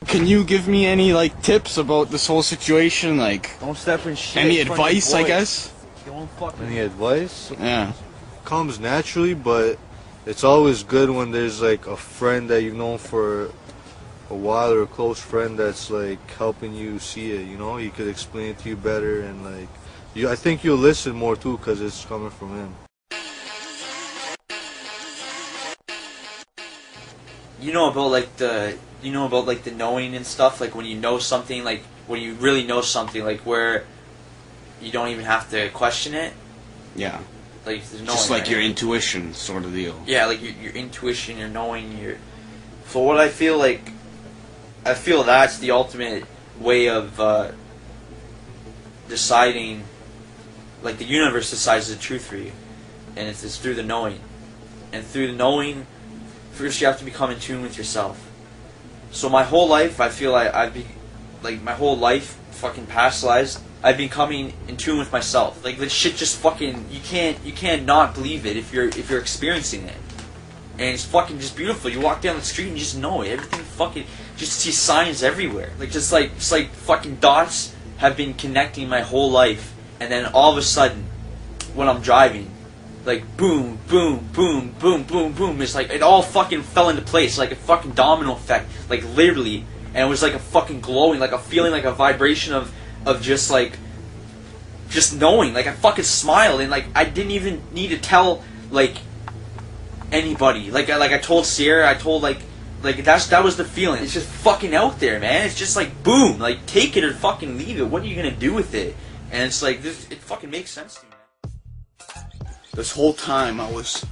[SPEAKER 5] Can you give me any, like, tips about this whole situation, like,
[SPEAKER 1] don't step in shit.
[SPEAKER 5] Any advice, I guess?
[SPEAKER 14] Any advice?
[SPEAKER 5] Yeah.
[SPEAKER 14] Comes naturally, but it's always good when there's, like, a friend that you've known for a while, or a close friend that's, like, helping you see it, you know? He could explain it to you better, and, like, I think you'll listen more too, because it's coming from him.
[SPEAKER 1] You know about like the knowing and stuff, like when you know something, like when you really know something, like where you don't even have to question it.
[SPEAKER 17] Yeah.
[SPEAKER 1] Like there's no.
[SPEAKER 17] Just like your intuition sort of deal.
[SPEAKER 1] Yeah, like your intuition, your knowing, your. So what I feel like, I feel that's the ultimate way of deciding. Like the universe decides the truth for you, and it's through the knowing, and through the knowing, first you have to become in tune with yourself. So my whole life, I feel like my whole life, fucking past lives, I've been coming in tune with myself. Like this shit just fucking, you can't not believe it if you're experiencing it. And it's fucking just beautiful. You walk down the street and you just know it. Everything fucking, just see signs everywhere. Like just like fucking dots have been connecting my whole life. And then all of a sudden, when I'm driving, like boom, boom, boom, boom, boom, boom, it's like it all fucking fell into place, like a fucking domino effect, like literally. And it was like a fucking glowing, like a feeling, like a vibration of just like, just knowing. Like I fucking smiled, and like I didn't even need to tell like anybody. Like I told Sierra, I told like that was the feeling. It's just fucking out there, man. It's just like boom, like take it or fucking leave it. What are you gonna do with it? And it's like this, it fucking makes sense to me.
[SPEAKER 13] This whole time I was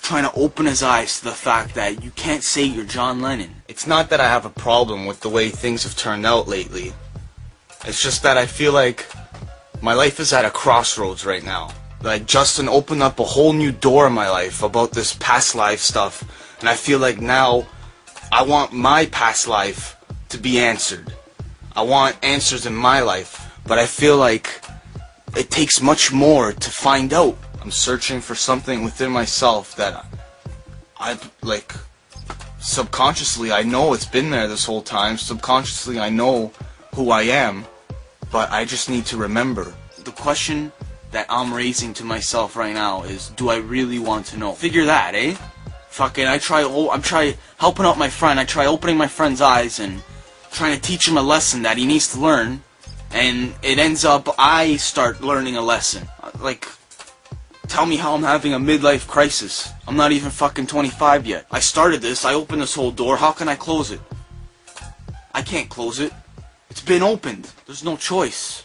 [SPEAKER 13] trying to open his eyes to the fact that you can't say you're John Lennon.
[SPEAKER 5] It's not that I have a problem with the way things have turned out lately. It's just that I feel like my life is at a crossroads right now. Like Justin opened up a whole new door in my life about this past life stuff, and I feel like now I want my past life to be answered. I want answers in my life, but I feel like it takes much more to find out. I'm searching for something within myself that I like, subconsciously I know it's been there this whole time. Subconsciously I know who I am, but I just need to remember.
[SPEAKER 13] The question that I'm raising to myself right now is, do I really want to know? Figure that, eh? Fucking, I'm trying helping out my friend. I try opening my friend's eyes and trying to teach him a lesson that he needs to learn, and it ends up I start learning a lesson. Like, tell me how I'm having a midlife crisis. I'm not even fucking 25 yet. I started this, I opened this whole door, how can I close it? I can't close it. It's been opened. There's no choice.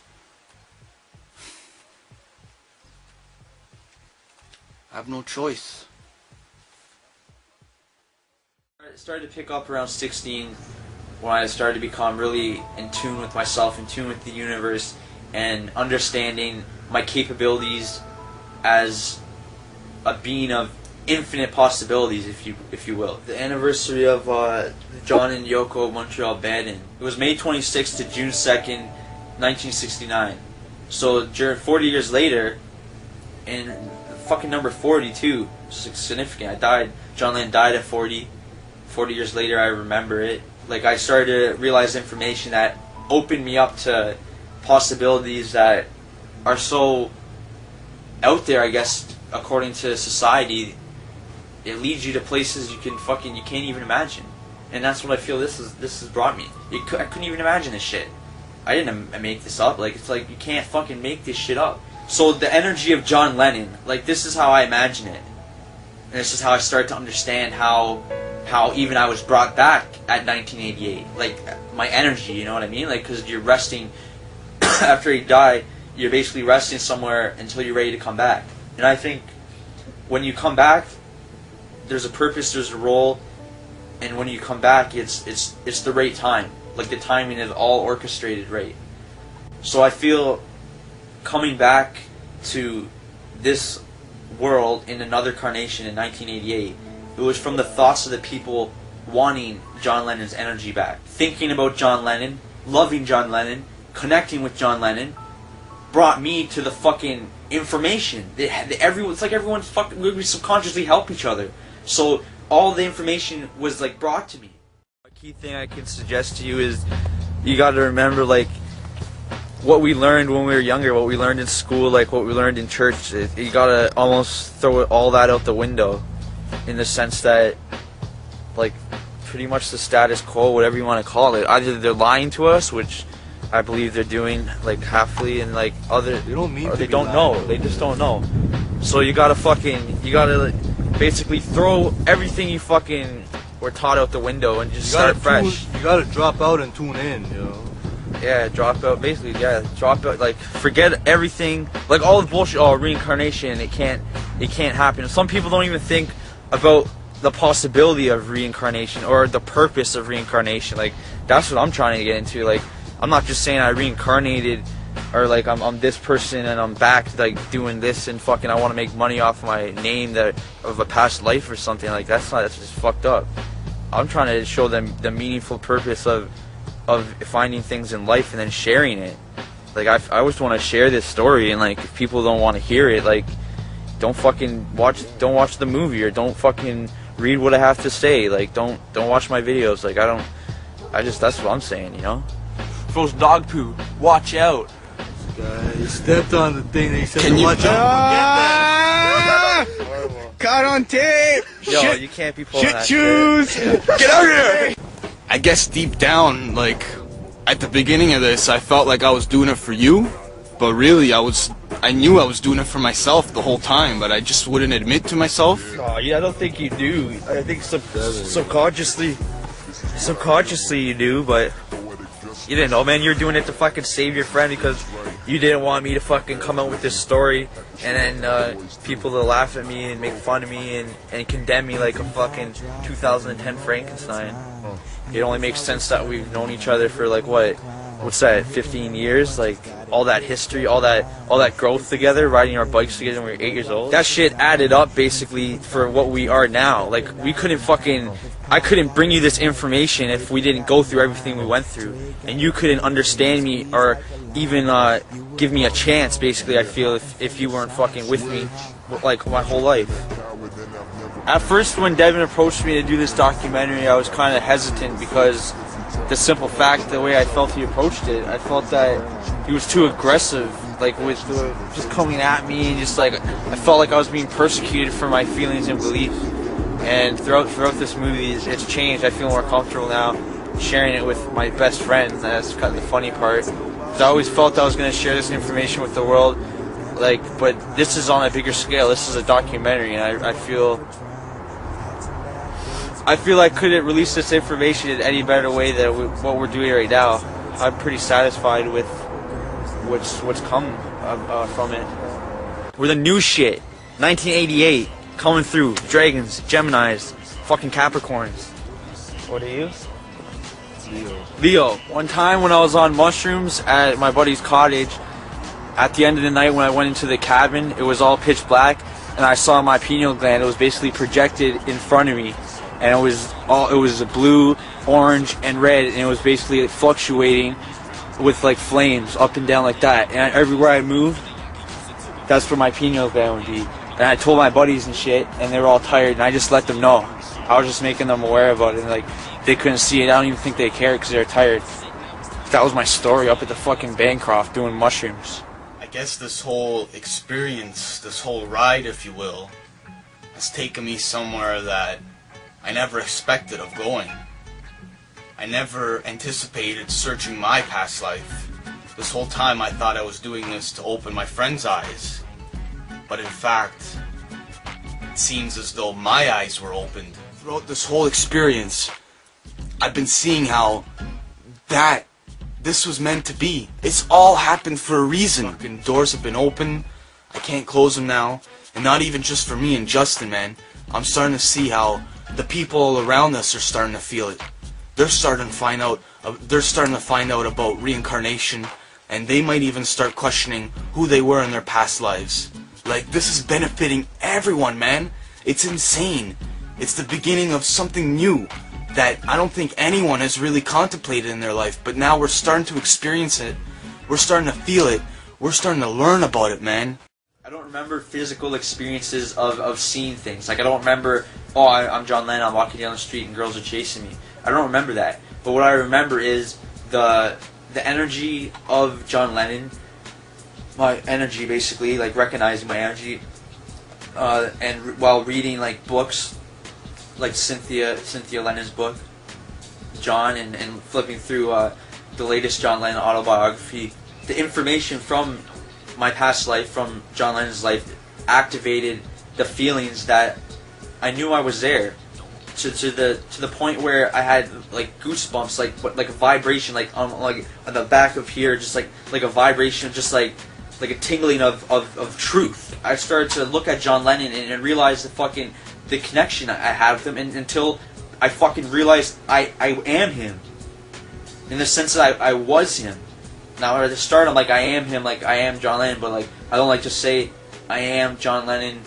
[SPEAKER 13] I have no choice.
[SPEAKER 1] I started to pick up around 16 when I started to become really in tune with myself, in tune with the universe, and understanding my capabilities as a being of infinite possibilities, if you will. The anniversary of John and Yoko Montreal Bed In. It was May 26th to June 2nd, 1969. So 40 years later, and fucking number 40 too, it's significant. John Lennon died at 40. 40 years later, I remember it. Like, I started to realize information that opened me up to possibilities that are so out there, I guess, according to society. It leads you to places you can't even imagine. And that's what I feel this has brought me. I couldn't even imagine this shit. I didn't make this up. Like, it's like, you can't fucking make this shit up. So the energy of John Lennon, like, this is how I imagine it. And this is how I start to understand how even I was brought back at 1988. Like, my energy, you know what I mean? Like, because you're resting, after he died, you're basically resting somewhere until you're ready to come back. And I think when you come back, there's a purpose, there's a role, and when you come back, it's the right time. Like, the timing is all orchestrated right. So I feel coming back to this world in another incarnation in 1988, it was from the thoughts of the people wanting John Lennon's energy back. Thinking about John Lennon, loving John Lennon, connecting with John Lennon, brought me to the fucking information. It's like everyone fucking, we subconsciously help each other. So all the information was like brought to me. A key thing I can suggest to you is you got to remember, like, what we learned when we were younger, what we learned in school, like what we learned in church. You got to almost throw all that out the window, in the sense that, like, pretty much the status quo, whatever you want to call it, either they're lying to us, which I believe they're doing, like, halfly, and like they don't mean, or they don't know, they just don't know. So you gotta basically throw everything you fucking were taught out the window and just start fresh.
[SPEAKER 14] You gotta drop out and tune in, you know.
[SPEAKER 1] Yeah, drop out. Basically, yeah, drop out. Like, forget everything. Like all the bullshit. Oh, reincarnation. It can't happen. Some people don't even think about the possibility of reincarnation or the purpose of reincarnation. Like, that's what I'm trying to get into. Like, I'm not just saying I reincarnated, or like I'm this person and I'm back like doing this and fucking I want to make money off my name of a past life or something. Like, that's just fucked up. I'm trying to show them the meaningful purpose of finding things in life and then sharing it. Like, I always want to share this story, and like, if people don't want to hear it, like, don't watch the movie, or don't fucking read what I have to say. Like, don't watch my videos. Like, that's what I'm saying, you know? Throws dog poo. Watch out.
[SPEAKER 14] He stepped on the thing that he said
[SPEAKER 1] Can
[SPEAKER 14] to
[SPEAKER 1] you
[SPEAKER 14] watch out.
[SPEAKER 2] Caught on tape.
[SPEAKER 1] Yo, you can't be pulling that
[SPEAKER 2] shoes.
[SPEAKER 1] shit.
[SPEAKER 2] Get out here. I guess deep down, like, at the beginning of this, I felt like I was doing it for you, but really I knew I was doing it for myself the whole time, but I just wouldn't admit to myself.
[SPEAKER 1] Oh, yeah, I don't think you do. I think subconsciously you do, but you didn't know, man. You're doing it to fucking save your friend because you didn't want me to fucking come out with this story and then people to laugh at me and make fun of me and condemn me like a fucking 2010 Frankenstein. It only makes sense that we've known each other for like what's that, 15 years? Like, all that history, all that growth together, riding our bikes together when we were 8 years old. That shit added up basically for what we are now. Like, I couldn't bring you this information if we didn't go through everything we went through, and you couldn't understand me or even give me a chance. Basically, I feel if you weren't fucking with me, like, my whole life. At first, when Devin approached me to do this documentary, I was kind of hesitant because the simple fact, the way I felt he approached it, I felt that he was too aggressive, like with just coming at me, and just like I felt like I was being persecuted for my feelings and beliefs. And throughout this movie, it's changed. I feel more comfortable now sharing it with my best friend. That's kind of the funny part. 'Cause I always felt I was going to share this information with the world, like, but this is on a bigger scale. This is a documentary, and I feel I couldn't release this information in any better way than what we're doing right now. I'm pretty satisfied with what's come from it. We're the new shit. 1988 coming through. Dragons, Geminis, fucking Capricorns. What are you? Leo. One time when I was on mushrooms at my buddy's cottage, at the end of the night when I went into the cabin, it was all pitch black, and I saw my pineal gland. It was basically projected in front of me, and it was blue, orange, and red, and it was basically fluctuating with like flames up and down like that. And everywhere I moved, that's where my pineal gland would be. And I told my buddies and shit, and they were all tired, and I just let them know. I was just making them aware about it, and like, they couldn't see it. I don't even think they cared because they were tired. That was my story up at the fucking Bancroft doing mushrooms.
[SPEAKER 17] I guess this whole experience, this whole ride, if you will, has taken me somewhere that I never expected of going. I never anticipated searching my past life. This whole time I thought I was doing this to open my friends' eyes. But in fact, it seems as though my eyes were opened. Throughout this whole experience, I've been seeing how this was meant to be. It's all happened for a reason. Fucking doors have been open. I can't close them now. And not even just for me and Justin, man. I'm starting to see how the people all around us are starting to feel it. They're starting to find out about reincarnation, and they might even start questioning who they were in their past lives. Like, this is benefiting everyone, man. It's insane. It's the beginning of something new that I don't think anyone has really contemplated in their life, but now we're starting to experience it. We're starting to feel it. We're starting to learn about it, man.
[SPEAKER 1] I don't remember physical experiences of seeing things. Like, I don't remember, oh, I'm John Lennon, I'm walking down the street and girls are chasing me. I don't remember that. But what I remember is the energy of John Lennon, my energy basically, like recognizing my energy, and while reading like books, like Cynthia Lennon's book, John, and flipping through the latest John Lennon autobiography, the information from my past life, from John Lennon's life, activated the feelings that I knew I was there. to the point where I had like goosebumps, like a vibration, like on the back of here, just like a vibration, just like a tingling of truth. I started to look at John Lennon and realize the connection I had with him, and until I fucking realized I am him, in the sense that I was him. Now at the start I'm like I am him, like I am John Lennon, but like I don't like to say I am John Lennon,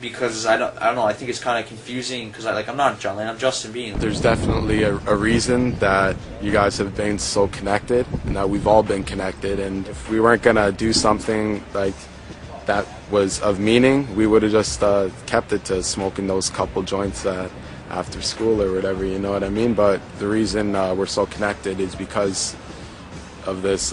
[SPEAKER 1] because I don't know, I think it's kind of confusing, because I'm not John Lennon, I'm Justin Bean.
[SPEAKER 10] There's definitely a reason that you guys have been so connected, and that we've all been connected, and if we weren't gonna do something like that was of meaning, we would have just kept it to smoking those couple joints after school or whatever, you know what I mean? But the reason we're so connected is because of this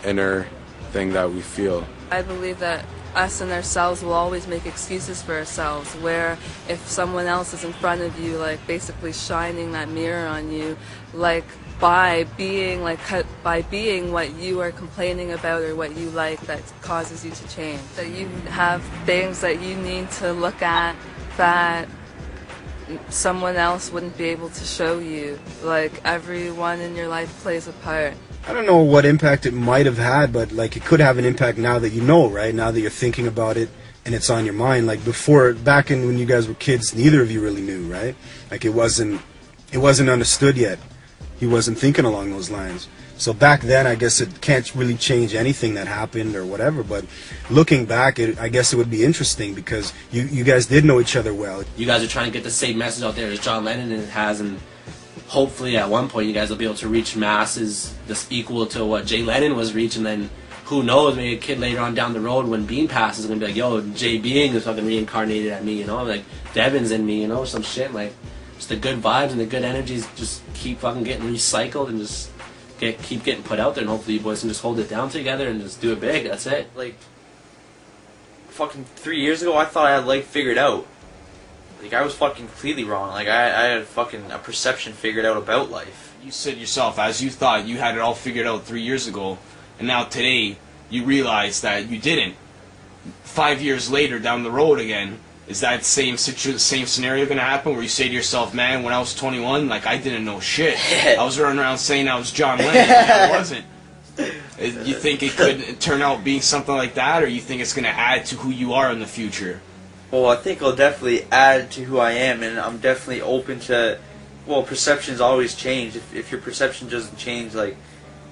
[SPEAKER 10] inner thing that we feel.
[SPEAKER 15] I believe that us and ourselves will always make excuses for ourselves, where if someone else is in front of you, like basically shining that mirror on you, like by being what you are complaining about or what you like, that causes you to change. That you have things that you need to look at that someone else wouldn't be able to show you. Like everyone in your life plays a part.
[SPEAKER 9] I don't know what impact it might have had, but like it could have an impact now that you know, right? Now that you're thinking about it and it's on your mind. Like before, back in when you guys were kids, neither of you really knew, right? Like it wasn't understood yet. He wasn't thinking along those lines. So back then, I guess it can't really change anything that happened or whatever. But looking back, I guess it would be interesting because you guys did know each other well.
[SPEAKER 12] You guys are trying to get the same message out there as John Lennon has, and hopefully at one point you guys will be able to reach masses that's equal to what Jay Lennon was reaching. Then who knows, maybe a kid later on down the road when Bean passes is going to be like, yo, Jay Being is fucking reincarnated at me, you know, like Devin's in me, you know, some shit. Like just the good vibes and the good energies just keep fucking getting recycled and just keep getting put out there, and hopefully you boys can just hold it down together and just do it big. That's it.
[SPEAKER 1] Like fucking 3 years ago I thought I had life figured out. Like I was fucking completely wrong. Like I had fucking a perception figured out about life.
[SPEAKER 17] You said yourself, as you thought you had it all figured out 3 years ago, and now today you realize that you didn't. 5 years later down the road again, is that same scenario going to happen where you say to yourself, man, when I was 21, like I didn't know shit. I was running around saying I was John Lennon, and I wasn't. You think it could turn out being something like that, or you think it's going to add to who you are in the future?
[SPEAKER 1] Well, I think it'll definitely add to who I am, and I'm definitely open to, well, perceptions always change. If your perception doesn't change, like,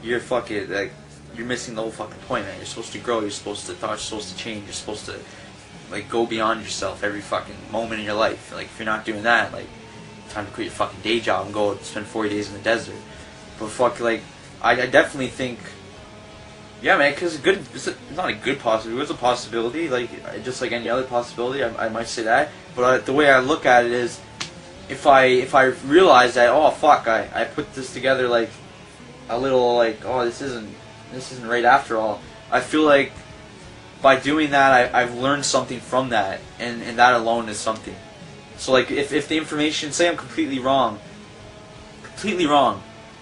[SPEAKER 1] you're fucking, like, you're missing the whole fucking point, man. You're supposed to grow, you're supposed to thought, you're supposed to change, you're supposed to, like, go beyond yourself every fucking moment in your life. Like, if you're not doing that, like, time to quit your fucking day job and go spend 40 days in the desert. But fuck, like, I definitely think, yeah, man, because it's not a good possibility. It's a possibility, like just like any other possibility. I might say that, but the way I look at it is, if I realize that, oh fuck, I put this together like a little, like, oh this isn't right after all. I feel like by doing that, I've learned something from that, and that alone is something. So like if the information, say I'm completely wrong.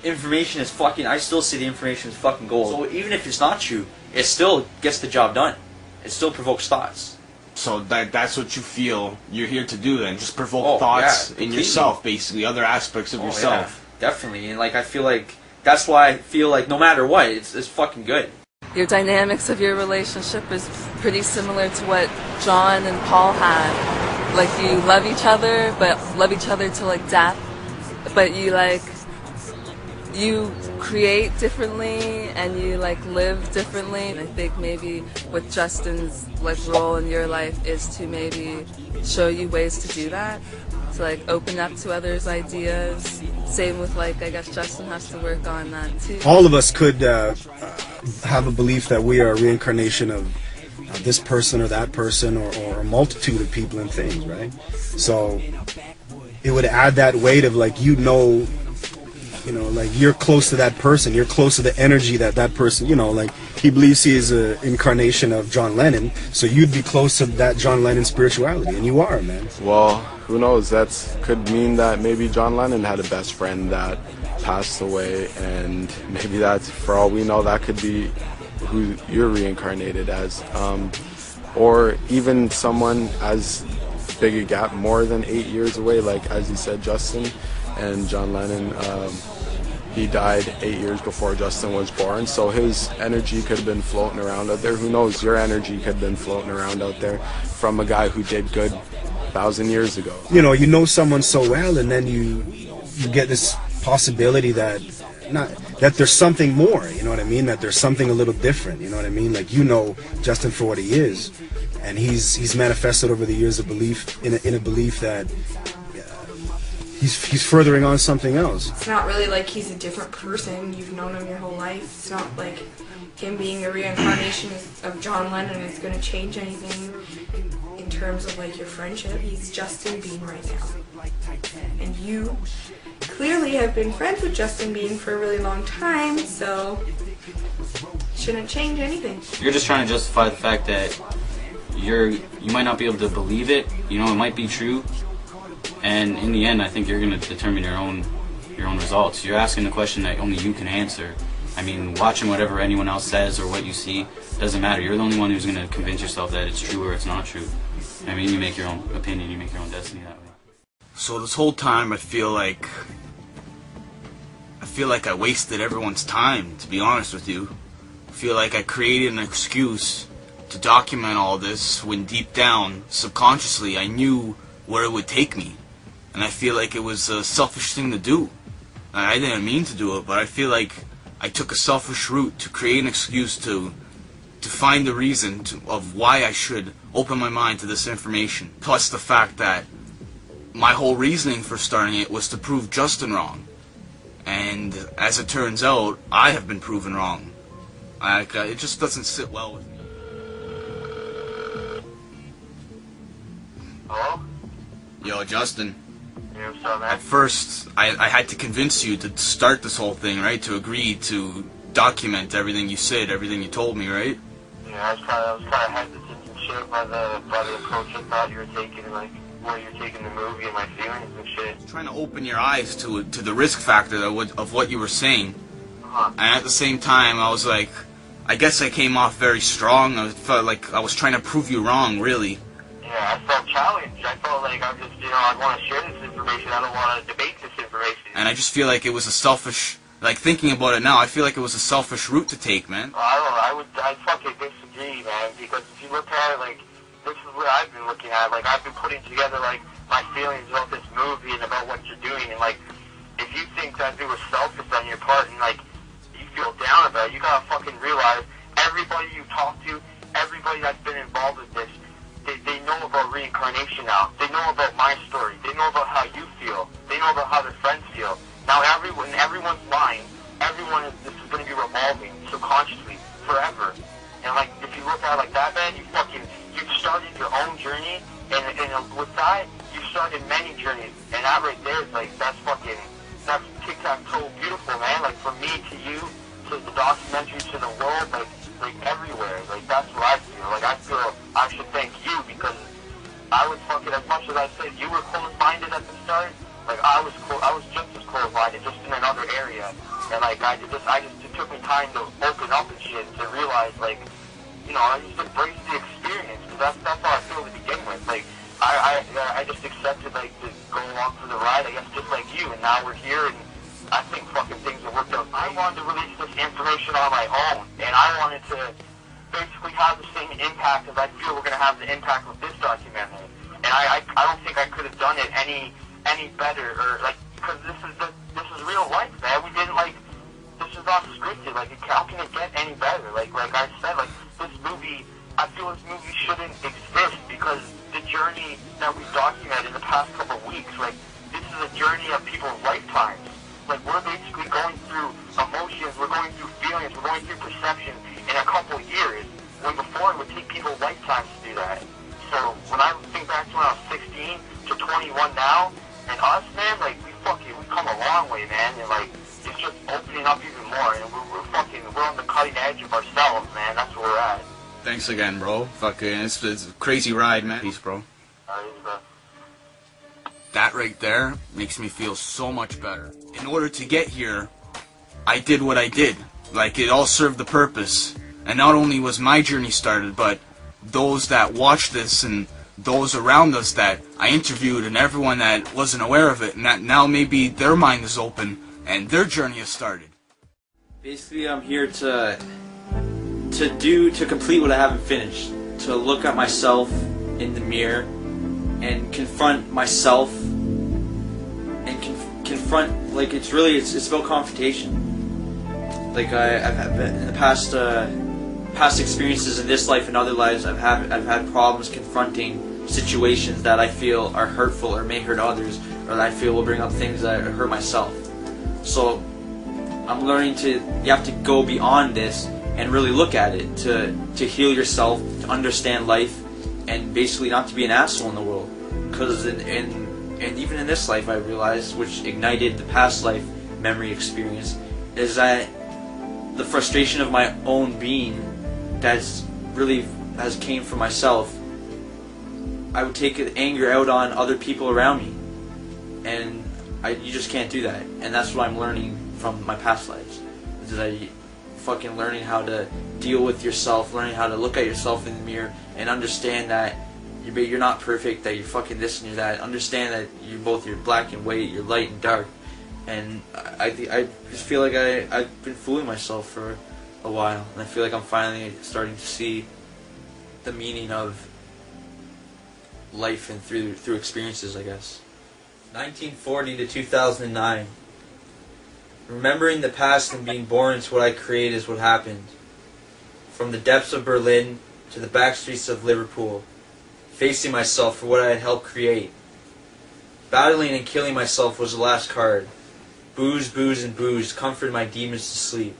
[SPEAKER 1] Information is fucking, I still see the information as fucking gold. So even if it's not true, it still gets the job done. It still provokes thoughts.
[SPEAKER 17] So that's what you feel you're here to do then, just provoke thoughts in yourself, basically, other aspects of yourself.
[SPEAKER 1] Yeah, definitely, and like I feel like, that's why I feel like no matter what, it's fucking good.
[SPEAKER 15] Your dynamics of your relationship is pretty similar to what John and Paul had. Like you love each other, but love each other to like death, but you create differently and you like live differently. And I think maybe with Justin's like role in your life is to maybe show you ways to do that, to like open up to others' ideas. Same with like, I guess Justin has to work on that too.
[SPEAKER 9] All of us could have a belief that we are a reincarnation of this person or that person, or a multitude of people and things, right? So it would add that weight of like, you know, like you're close to that person, you're close to the energy that person, you know, like he believes he is an incarnation of John Lennon, so you'd be close to that John Lennon spirituality, and you are, man.
[SPEAKER 10] Well, who knows, that could mean that maybe John Lennon had a best friend that passed away, and maybe that's, for all we know, that could be who you're reincarnated as, or even someone as bigger gap, more than 8 years away, like as you said, Justin. And John Lennon, he died 8 years before Justin was born, so his energy could have been floating around out there. Who knows, your energy could have been floating around out there from a guy who did good 1,000 years ago.
[SPEAKER 9] You know someone so well, and then you get this possibility that there's something more, you know what I mean? That there's something a little different, you know what I mean? Like, you know Justin for what he is, and he's manifested over the years a belief in a belief that he's furthering on something else.
[SPEAKER 3] It's not really like he's a different person. You've known him your whole life. It's not like him being a reincarnation of John Lennon is going to change anything in terms of like your friendship. He's Justin Bean right now. And you clearly have been friends with Justin Bean for a really long time, so shouldn't change anything.
[SPEAKER 4] You're just trying to justify the fact that you might not be able to believe it, you know, it might be true, and in the end I think you're going to determine your own results. You're asking the question that only you can answer. I mean, watching whatever anyone else says or what you see doesn't matter. You're the only one who's going to convince yourself that it's true or it's not true. I mean, you make your own opinion, you make your own destiny that way.
[SPEAKER 17] So this whole time I feel like I wasted everyone's time, to be honest with you. I feel like I created an excuse to document all this when deep down, subconsciously, I knew where it would take me. And I feel like it was a selfish thing to do. I didn't mean to do it, but I feel like I took a selfish route to create an excuse to find the reason of why I should open my mind to this information. Plus the fact that my whole reasoning for starting it was to prove Justin wrong. And as it turns out, I have been proven wrong. It just doesn't sit well with me.
[SPEAKER 18] Hello?
[SPEAKER 17] Yo, Justin.
[SPEAKER 18] Yeah, what's up, man?
[SPEAKER 17] At first, I had to convince you to start this whole thing, right? To agree to document everything you said, everything you told me, right?
[SPEAKER 18] Yeah, I was kind of hesitant and shit by the approach I thought you were taking, like, where you're taking the movie and my feelings and shit.
[SPEAKER 17] Trying to open your eyes to the risk factor of what you were saying. And at the same time, I was like, I guess I came off very strong. I felt like I was trying to prove you wrong, really.
[SPEAKER 18] Yeah, I felt challenged. I felt like I'm just, I want to share this information. I don't want to debate this information.
[SPEAKER 17] And I just feel like it was a selfish, like thinking about it now, I feel like it was a selfish route to take, man.
[SPEAKER 18] I fucking disagree, man, because if you look at it, like, this is what I've been looking at. Like, I've been putting together, like, my feelings about this movie and about what you're doing. And, like, if you think that it was selfish on your part and, like, you feel down about it, you gotta fucking realize everybody you talk to, everybody that's been involved with this, they know about reincarnation now. They know about my story. They know about how you feel. They know about how their friends feel. Now, everyone's mind, this is going to be revolving subconsciously forever. And, like, if you look at it like that, man, you've started your own journey, and with that, you've started many journeys. And that right there is, like, that's tic-tac-toe beautiful, man. Like, from me to you, to the documentary, to the world, like everywhere. Like, that's what I feel. Like, I feel I should thank you, because I was fucking, as much as I said you were close-minded at the start, like, I was just as close-minded, just in another area. And, like, it took me time to open up and shit, to realize, like, I just embraced the experience, because that's how I feel to begin with. Like, I just accepted, like, to go along for the ride, I guess, just like you, and now we're here, and I think fucking things have worked out. I wanted to release this information on my own, and I wanted to basically have the same impact as I feel we're going to have the impact with this documentary. And I don't think I could have done it any better, or, like, because this is real life, man. We didn't, like, this is not scripted. Like, how can it get any better? Like I said, like, this movie, I feel this movie shouldn't exist, because the journey that we documented in the past couple of weeks, like, this is a journey of people's lifetimes. Like, we're basically going through emotions, we're going through feelings, we're going through perception in a couple of years, when before it would take people lifetimes to do that. So, when I think back to when I was 16 to 21 now, and us, man, like, we come a long way, man, and, like, it's just opening up even more, and we're on the cutting edge of ourselves, man. That's where we're at.
[SPEAKER 17] Thanks again, bro. Fucking, it's a crazy ride, man. Peace, bro. That right there makes me feel so much better. In order to get here, I did what I did. Like, it all served the purpose. And not only was my journey started, but those that watch this and those around us that I interviewed and everyone that wasn't aware of it, and that now maybe their mind is open and their journey has started.
[SPEAKER 1] Basically, I'm here to complete what I haven't finished. To look at myself in the mirror and confront myself and confront, like, it's about confrontation. Like, I've had in the past experiences in this life and other lives, I've had problems confronting situations that I feel are hurtful or may hurt others, or that I feel will bring up things that hurt myself. So I'm learning you have to go beyond this and really look at it to heal yourself, to understand life, and basically not to be an asshole in the world. Because and even in this life, I realized, which ignited the past life memory experience, is that the frustration of my own being has came from myself. I would take anger out on other people around me, and you just can't do that. And that's what I'm learning from my past lives. Is that fucking learning how to deal with yourself, learning how to look at yourself in the mirror and understand that you're not perfect, that you're fucking this and you're that. Understand that you're black and white, you're light and dark. And I just feel like I've been fooling myself for a while, and I feel like I'm finally starting to see the meaning of life and through experiences, I guess. 1940 to 2009. Remembering the past and being born into what I create is what happened. From the depths of Berlin to the back streets of Liverpool, facing myself for what I had helped create. Battling and killing myself was the last card. Booze, booze, and booze comforted my demons to sleep.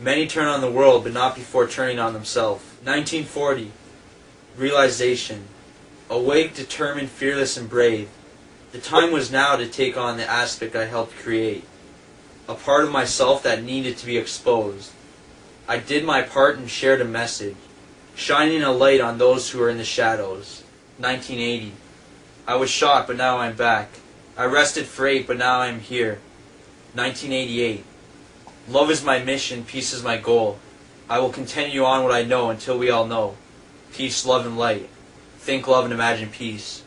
[SPEAKER 1] Many turn on the world, but not before turning on themselves. 1940. Realization. Awake, determined, fearless, and brave. The time was now to take on the aspect I helped create. A part of myself that needed to be exposed. I did my part and shared a message, shining a light on those who are in the shadows. 1980. I was shot, but now I'm back. I rested for 8, but now I'm here. 1988. Love is my mission, peace is my goal. I will continue on what I know until we all know. Peace, love, and light. Think, love, and imagine peace.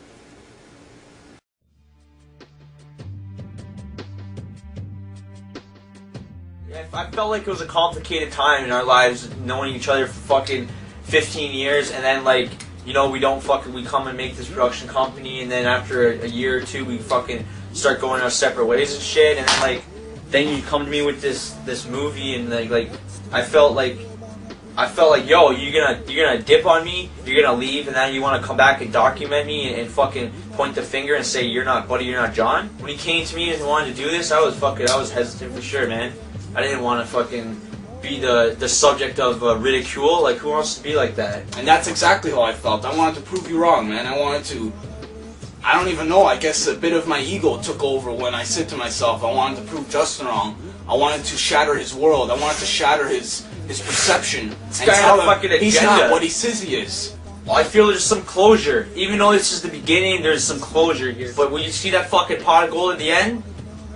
[SPEAKER 1] I felt like it was a complicated time in our lives, knowing each other for fucking 15 years, and then, like, you know, we come and make this production company, and then after a year or two, we fucking start going our separate ways and shit, and then, like, then you come to me with this movie, and like I felt like, yo, you're gonna dip on me, you're gonna leave, and then you want to come back and document me and fucking point the finger and say you're not Buddy, you're not John. When he came to me and wanted to do this, I was hesitant for sure, man. I didn't want to fucking be the subject of ridicule. Like, who wants to be like that?
[SPEAKER 17] And that's exactly how I felt. I wanted to prove you wrong, man. I don't even know, I guess a bit of my ego took over when I said to myself, I wanted to prove Justin wrong. I wanted to shatter his world. I wanted to shatter his perception.
[SPEAKER 1] This
[SPEAKER 17] and
[SPEAKER 1] guy
[SPEAKER 17] tell
[SPEAKER 1] had a fucking
[SPEAKER 17] him he's
[SPEAKER 1] agenda.
[SPEAKER 17] not what he says he is.
[SPEAKER 1] Well, I feel there's some closure. Even though this is the beginning, there's some closure here. But when you see that fucking pot of gold at the end,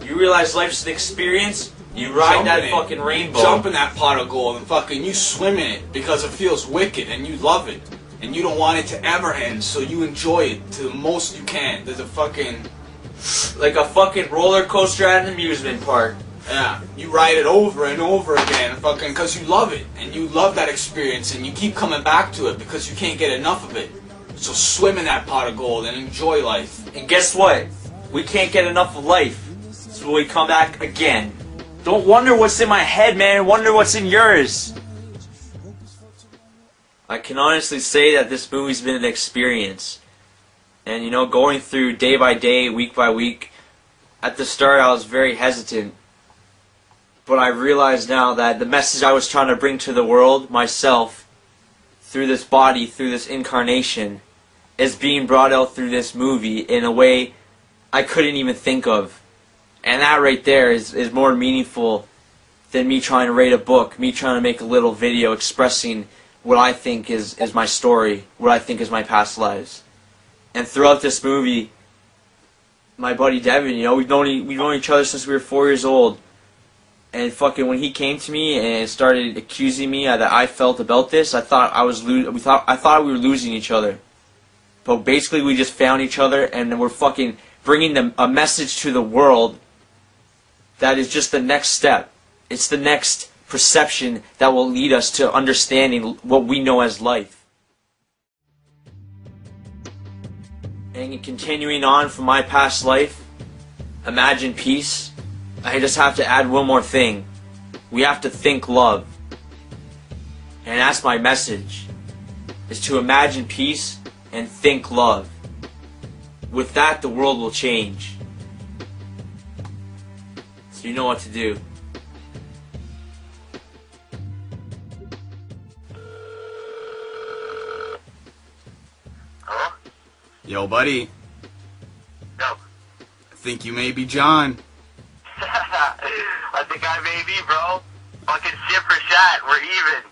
[SPEAKER 1] you realize life's an experience. You ride that fucking rainbow.
[SPEAKER 17] You jump in that pot of gold and fucking you swim in it because it feels wicked and you love it. And you don't want it to ever end, so you enjoy it to the most you can. There's a fucking...
[SPEAKER 1] like a fucking roller coaster at an amusement park.
[SPEAKER 17] Yeah, you ride it over and over again, fucking, because you love it. And you love that experience, and you keep coming back to it because you can't get enough of it. So swim in that pot of gold and enjoy life.
[SPEAKER 1] And guess what? We can't get enough of life, so we come back again. Don't wonder what's in my head, man. Wonder what's in yours. I can honestly say that this movie's been an experience. And, you know, going through day by day, week by week, at the start I was very hesitant. But I realize now that the message I was trying to bring to the world, myself, through this body, through this incarnation, is being brought out through this movie in a way I couldn't even think of. And that right there is more meaningful than me trying to write a book, me trying to make a little video expressing what I think is my story, what I think is my past lives. And throughout this movie, my buddy Devin, you know, we've known each other since we were 4 years old. And fucking when he came to me and started accusing me that I felt about this, I thought we were losing each other. but basically we just found each other and we're fucking bringing them a message to the world that is just the next step. It's the next perception that will lead us to understanding what we know as life. And continuing on from my past life, imagine peace. I just have to add one more thing. We have to think love. And that's my message, is to imagine peace and think love. With that, the world will change. So you know what to do.
[SPEAKER 18] Hello?
[SPEAKER 2] Yo, buddy.
[SPEAKER 18] Yo.
[SPEAKER 2] I think you may be John.
[SPEAKER 18] I think I may be, bro. Fucking shit for shot. We're even.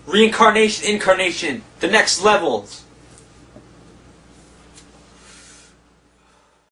[SPEAKER 1] Reincarnation, incarnation, the next levels.